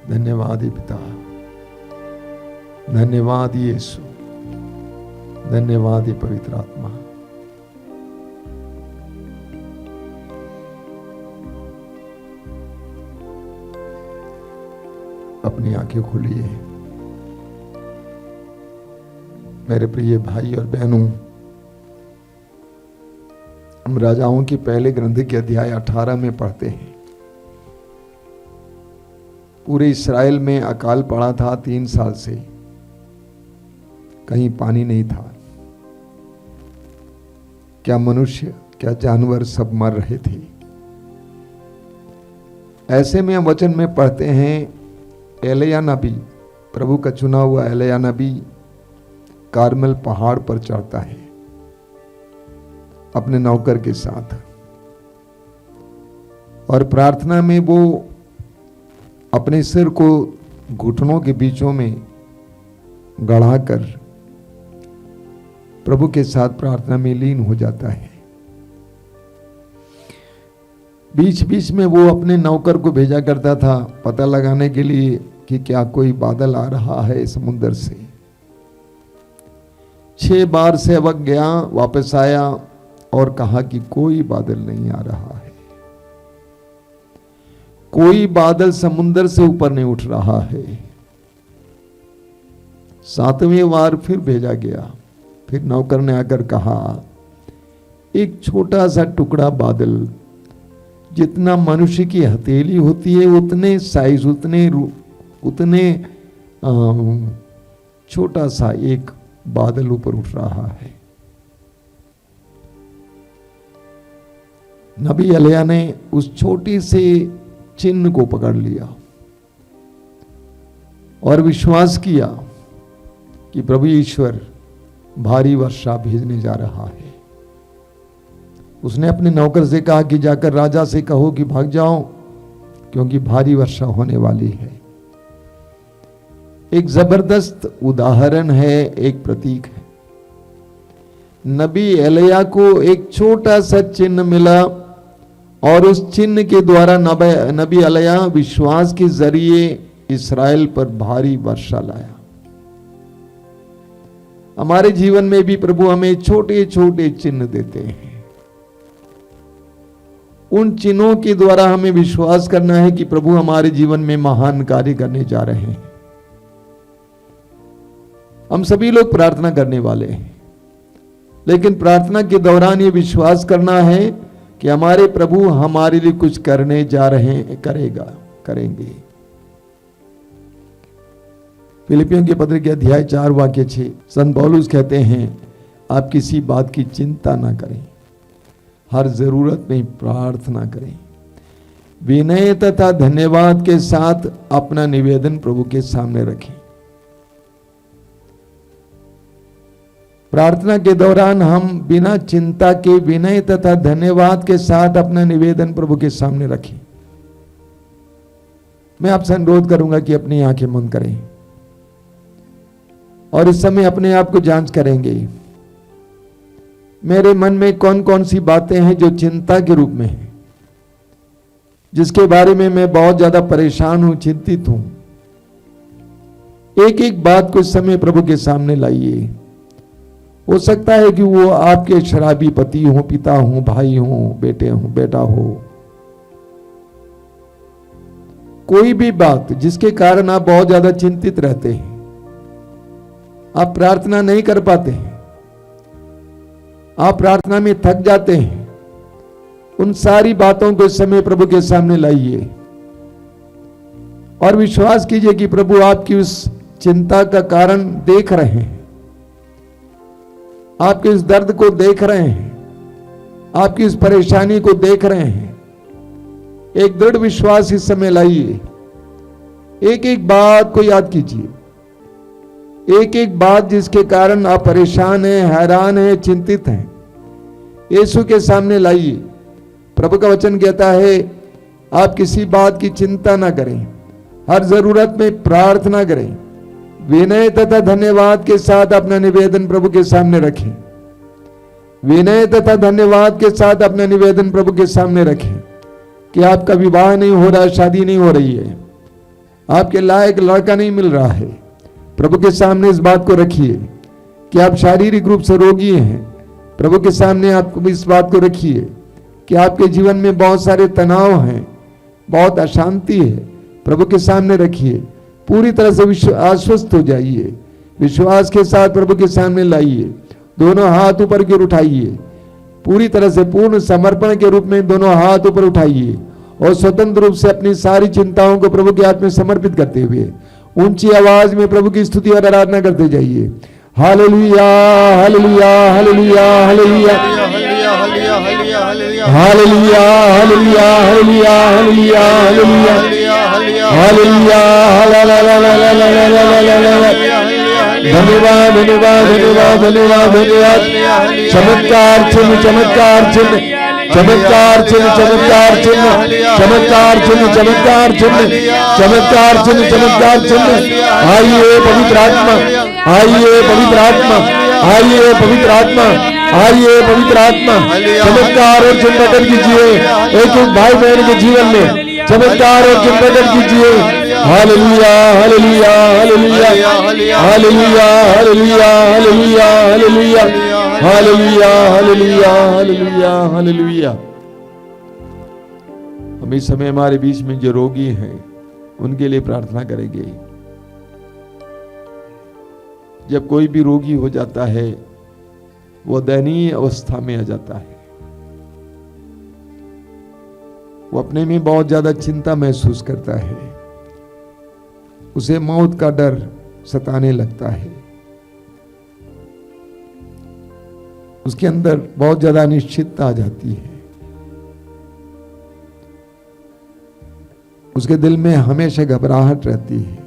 S7: धन्यवाद ही पिता, धन्यवाद यीशु, धन्यवाद ही पवित्र आत्मा। अपनी आंखें खोलिए मेरे प्रिय भाई और बहनों। हम राजाओं की पहले ग्रंथ के अध्याय 18 में पढ़ते हैं। पूरे इस्राएल में अकाल पड़ा था 3 साल से, कहीं पानी नहीं था। क्या मनुष्य क्या जानवर सब मर रहे थे। ऐसे में हम वचन में पढ़ते हैं, एलिया नबी, प्रभु का चुना हुआ एलिया नबी कार्मेल पहाड़ पर चढ़ता है अपने नौकर के साथ, और प्रार्थना में वो अपने सिर को घुटनों के बीचों में गड़ाकर प्रभु के साथ प्रार्थना में लीन हो जाता है। बीच बीच में वो अपने नौकर को भेजा करता था पता लगाने के लिए कि क्या कोई बादल आ रहा है समुद्र से। 6 बार सेवक गया, वापस आया और कहा कि कोई बादल नहीं आ रहा है, कोई बादल समुद्र से ऊपर नहीं उठ रहा है। 7वें बार फिर भेजा गया, फिर नौकर ने आकर कहा एक छोटा सा टुकड़ा बादल, जितना मनुष्य की हथेली होती है उतने साइज, उतने छोटा सा एक बादल ऊपर उठ रहा है। नबी एलिया ने उस छोटी से चिन्ह को पकड़ लिया और विश्वास किया कि प्रभु ईश्वर भारी वर्षा भेजने जा रहा है। उसने अपने नौकर से कहा कि जाकर राजा से कहो कि भाग जाओ, क्योंकि भारी वर्षा होने वाली है। एक जबरदस्त उदाहरण है, एक प्रतीक है। नबी एलिया को एक छोटा सा चिन्ह मिला और उस चिन्ह के द्वारा नबी एलिया विश्वास के जरिए इस्राएल पर भारी वर्षा लाया। हमारे जीवन में भी प्रभु हमें छोटे छोटे चिन्ह देते हैं। उन चिन्हों के द्वारा हमें विश्वास करना है कि प्रभु हमारे जीवन में महान कार्य करने जा रहे हैं। हम सभी लोग प्रार्थना करने वाले हैं, लेकिन प्रार्थना के दौरान ये विश्वास करना है कि हमारे प्रभु हमारे लिए कुछ करने जा रहे हैं, करेंगे। फिलिपियों के पत्र के अध्याय 4 वाक्य 6 संत पौलुस कहते हैं, आप किसी बात की चिंता ना करें, हर जरूरत में प्रार्थना करें, विनय तथा धन्यवाद के साथ अपना निवेदन प्रभु के सामने रखें। प्रार्थना के दौरान हम बिना चिंता के विनय तथा धन्यवाद के साथ अपना निवेदन प्रभु के सामने रखें। मैं आपसे अनुरोध करूंगा कि अपनी आंखें बंद करें और इस समय अपने आप को जांच करेंगे। मेरे मन में कौन कौन सी बातें हैं जो चिंता के रूप में है, जिसके बारे में मैं बहुत ज्यादा परेशान हूं, चिंतित हूं। एक एक बात को इस समय प्रभु के सामने लाइए। हो सकता है कि वो आपके शराबी पति हो, पिता हो, भाई हो, बेटा हो, कोई भी बात जिसके कारण आप बहुत ज्यादा चिंतित रहते हैं, आप प्रार्थना नहीं कर पाते हैं, आप प्रार्थना में थक जाते हैं, उन सारी बातों को इस समय प्रभु के सामने लाइए और विश्वास कीजिए कि प्रभु आपकी उस चिंता का कारण देख रहे हैं, आपके इस दर्द को देख रहे हैं, आपकी इस परेशानी को देख रहे हैं। एक दृढ़ विश्वास इस समय लाइए। एक एक बात को याद कीजिए, एक एक बात जिसके कारण आप परेशान हैं, हैरान हैं, चिंतित हैं, यीशु के सामने लाइए। प्रभु का वचन कहता है, आप किसी बात की चिंता ना करें, हर जरूरत में प्रार्थना करें, विनय तथा धन्यवाद के साथ अपना निवेदन प्रभु के सामने रखें। विनय तथा धन्यवाद के साथ अपना निवेदन प्रभु के सामने रखें कि आपका विवाह नहीं हो रहा, शादी नहीं हो रही है, आपके लायक लड़का नहीं मिल रहा है। प्रभु के सामने इस बात को रखिए कि आप शारीरिक रूप से रोगी हैं। प्रभु के सामने आप इस बात को रखिए कि आपके जीवन में बहुत सारे तनाव हैं, बहुत अशांति है। प्रभु के सामने रखिए, पूरी तरह से आश्वस्त हो जाइए, विश्वास के साथ प्रभु के सामने लाइए, दोनों हाथ ऊपर की ओर उठाइए, पूरी तरह से पूर्ण समर्पण के रूप में दोनों हाथ ऊपर उठाइए और स्वतंत्र रूप से अपनी सारी चिंताओं को प्रभु के हाथ में समर्पित करते हुए ऊंची आवाज में प्रभु की स्तुति और आराधना करते जाइए। Hallelujah, hallelujah, hallelujah, hallelujah, hallelujah, hallelujah, hallelujah, hallelujah, धन्यवाद, धन्यवाद, धन्यवाद, धन्यवाद, धन्यवाद। चमत्कार चिन्ह, चमत्कार चिन्ह, चमत्कार चिन्ह, चमत्कार चिन्ह, चमत्कार चिन्ह, चमत्कार चिन्ह, चमत्कार चिन्ह, चमत्कार चिन्ह। आइए पवित्र आत्मा, आइए पवित्र आत्मा, आइए पवित्र आत्मा, आइए पवित्र आत्मा, चमत्कार और चिन्ह प्रकट कीजिए एक एक भाई बहन के जीवन में, चमत्कार और चिन्ह प्रकट कीजिए। Hallelujah hallelujah hallelujah hallelujah hallelujah hallelujah hallelujah hallelujah hallelujah hallelujah hallelujah. हम इस समय हमारे बीच में जो रोगी हैं उनके लिए प्रार्थना करेंगे। जब कोई भी रोगी हो जाता है वो दयनीय अवस्था में आ जाता है, वो अपने में बहुत ज्यादा चिंता महसूस करता है, उसे मौत का डर सताने लगता है, उसके अंदर बहुत ज्यादा अनिश्चितता आ जाती है, उसके दिल में हमेशा घबराहट रहती है।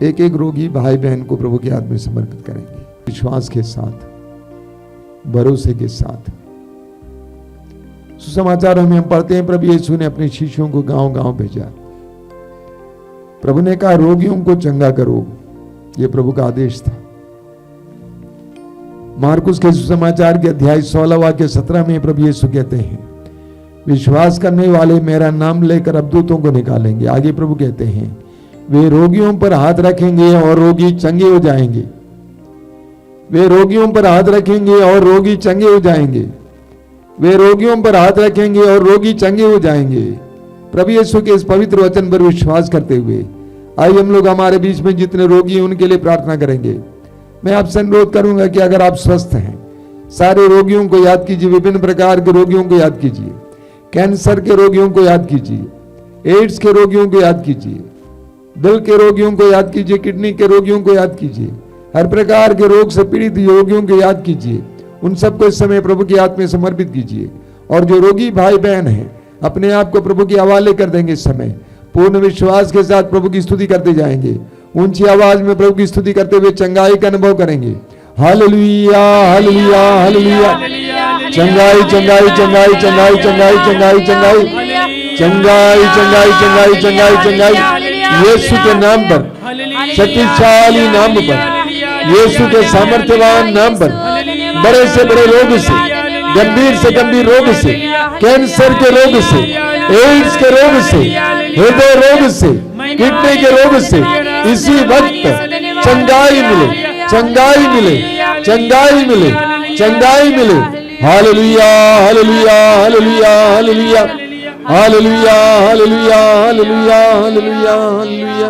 S7: एक एक रोगी भाई बहन को प्रभु के हाथ में समर्पित करेंगे, विश्वास के साथ, भरोसे के साथ। सुसमाचार में हम पढ़ते हैं प्रभु यीशु ने अपने शिष्यों को गांव-गांव भेजा। प्रभु ने कहा रोगियों को चंगा करो, यह प्रभु का आदेश था। मार्कुस के सुसमाचार के अध्याय 16 वाक्य 17 में प्रभु यीशु कहते हैं विश्वास करने वाले मेरा नाम लेकर अबदूतों को निकालेंगे। आगे प्रभु कहते हैं वे रोगियों पर हाथ रखेंगे और रोगी चंगे हो जाएंगे। वे रोगियों पर हाथ रखेंगे और रोगी चंगे हो जाएंगे। वे रोगियों पर हाथ रखेंगे और रोगी चंगे हो जाएंगे। प्रभु यीशु के इस पवित्र वचन पर विश्वास करते हुए आइए हम लोग हमारे बीच में जितने रोगी हैं उनके लिए प्रार्थना करेंगे। मैं आपसे अनुरोध करूंगा कि अगर आप स्वस्थ हैं, सारे रोगियों को याद कीजिए, विभिन्न प्रकार के रोगियों को याद कीजिए, कैंसर के रोगियों को याद कीजिए, एड्स के रोगियों को याद कीजिए, दिल के रोगियों को याद कीजिए, किडनी के रोगियों को याद कीजिए, हर प्रकार के रोग से पीड़ित रोगियों को याद कीजिए। उन सबको इस समय प्रभु के हाथ में समर्पित कीजिए। और जो रोगी भाई बहन हैं अपने आप को प्रभु के हवाले कर देंगे। इस समय पूर्ण विश्वास के साथ प्रभु की स्तुति करते जाएंगे, ऊंची आवाज में प्रभु की स्तुति करते हुए चंगाई का अनुभव करेंगे। Hallelujah hallelujah hallelujah. चंगाई चंगाई चंगाई चंगाई चंगाई चंगाई चंगाई चंगाई चंगाई चंगाई चंगाई चंगाई यीशु के नाम पर, शक्तिशाली नाम पर, यीशु के सामर्थ्यवान नाम पर, बड़े से बड़े रोग से, गंभीर से गंभीर रोग से, कैंसर के रोग से, एड्स के रोग से, हृदय रोग से, किडनी के रोग से इसी वक्त चंगाई मिले, चंगाई मिले, चंगाई मिले, चंगाई मिले। Hallelujah hallelujah hallelujah hallelujah hallelujah hallelujah hallelujah hallelujah hallelujah.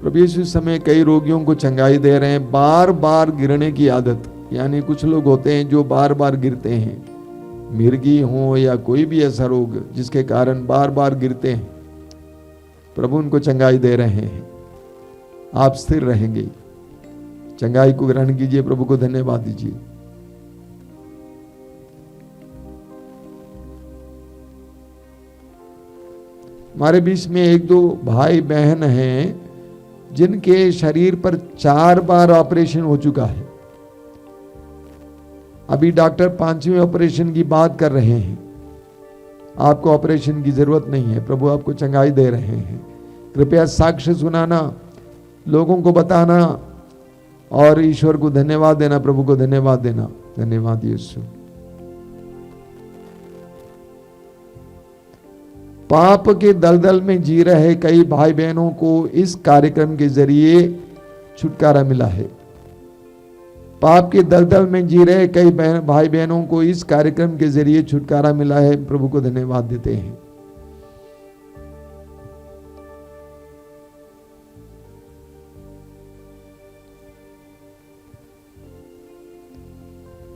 S7: प्रभु यीशु इस समय कई रोगियों को चंगाई दे रहे हैं। बार बार गिरने की आदत, यानी कुछ लोग होते हैं जो बार बार गिरते हैं, मिर्गी हो या कोई भी ऐसा रोग जिसके कारण बार बार गिरते हैं, प्रभु उनको चंगाई दे रहे हैं। आप स्थिर रहेंगे, चंगाई को ग्रहण कीजिए, प्रभु को धन्यवाद दीजिए। हमारे बीच में एक दो भाई बहन हैं जिनके शरीर पर 4 बार ऑपरेशन हो चुका है। अभी डॉक्टर 5वें ऑपरेशन की बात कर रहे हैं। आपको ऑपरेशन की जरूरत नहीं है, प्रभु आपको चंगाई दे रहे हैं। कृपया साक्ष्य सुनाना, लोगों को बताना और ईश्वर को धन्यवाद देना, प्रभु को धन्यवाद देना। धन्यवाद यीशु। पाप के दलदल में जी रहे कई भाई बहनों को इस कार्यक्रम के जरिए छुटकारा मिला है। पाप के दलदल में जी रहे कई भाई बहनों को इस कार्यक्रम के जरिए छुटकारा मिला है। प्रभु को धन्यवाद देते हैं।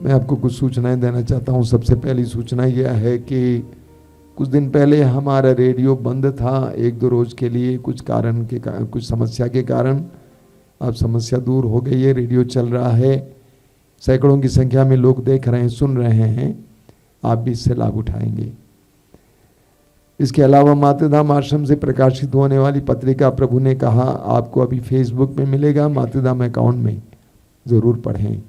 S7: मैं आपको कुछ सूचनाएं देना चाहता हूं। सबसे पहली सूचना यह है कि कुछ दिन पहले हमारा रेडियो बंद था 1-2 रोज के लिए, कुछ समस्या के कारण। अब समस्या दूर हो गई है, रेडियो चल रहा है, सैकड़ों की संख्या में लोग देख रहे हैं, सुन रहे हैं। आप भी इससे लाभ उठाएंगे। इसके अलावा मातृधाम आश्रम से प्रकाशित होने वाली पत्रिका प्रभु ने कहा आपको अभी फेसबुक में मिलेगा, मातृधाम अकाउंट में जरूर पढ़ें।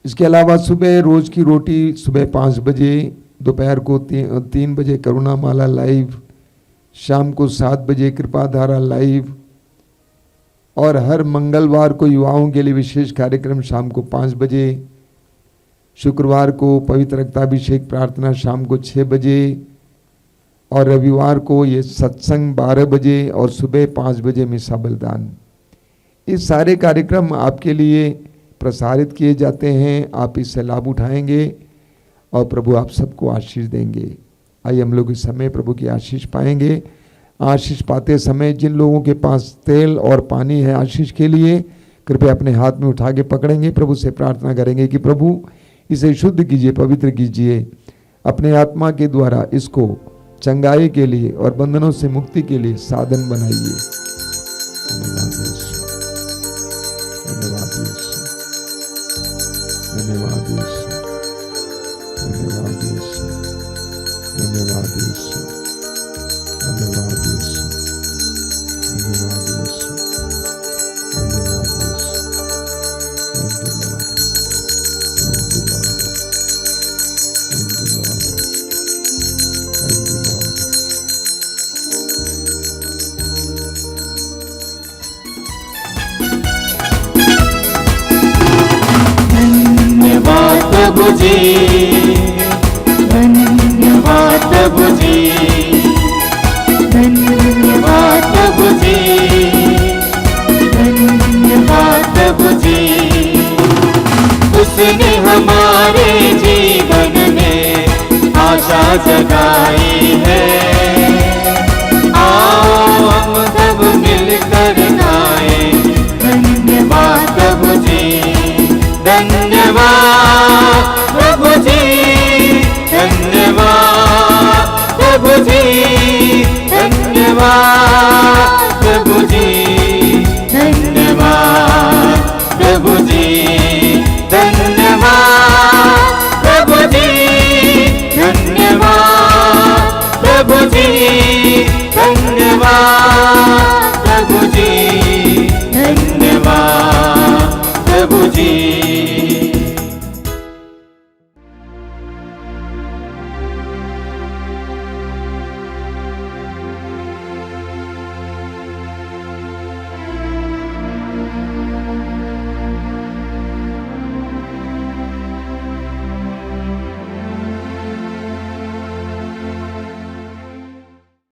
S7: इसके अलावा सुबह रोज की रोटी सुबह 5 बजे, दोपहर को 3 बजे करुणा माला लाइव, शाम को 7 बजे कृपाधारा लाइव, और हर मंगलवार को युवाओं के लिए विशेष कार्यक्रम शाम को 5 बजे, शुक्रवार को पवित्र रक्ताभिषेक प्रार्थना शाम को 6 बजे, और रविवार को ये सत्संग 12 बजे और सुबह 5 बजे मिसा बलिदान। ये सारे कार्यक्रम आपके लिए प्रसारित किए जाते हैं, आप इससे लाभ उठाएंगे और प्रभु आप सबको आशीष देंगे। आइए हम लोग इस समय प्रभु की आशीष पाएंगे। आशीष पाते समय जिन लोगों के पास तेल और पानी है आशीष के लिए, कृपया अपने हाथ में उठा के पकड़ेंगे। प्रभु से प्रार्थना करेंगे कि प्रभु इसे शुद्ध कीजिए, पवित्र कीजिए, अपने आत्मा के द्वारा इसको चंगाई के लिए और बंधनों से मुक्ति के लिए साधन बनाइए। धन्यवाद यीशु, धन्यवाद यीशु, धन्यवाद यीशु, धन्यवाद यीशु, धन्यवाद यीशु, धन्यवाद यीशु, धन्यवाद यीशु, thank you Lord, thank you Lord, thank you Lord, thank you Lord.
S2: धन्यवाद प्रभु जी, धन्यवाद प्रभु जी, धन्यवाद प्रभु जी, धन्यवाद प्रभु जी। उसने हमारे जीवन में आशा जगाई है। आओ हम सब मिलकर गाएं, धन्यवाद प्रभु जी, धन्यवाद प्रभु जी, धन्यवाद प्रभु जी, धन्यवाद प्रभु जी, धन्यवाद प्रभु जी, धन्यवाद प्रभु जी, धन्यवाद प्रभु जी, धन्यवाद प्रभु जी, धन्यवाद प्रभु जी।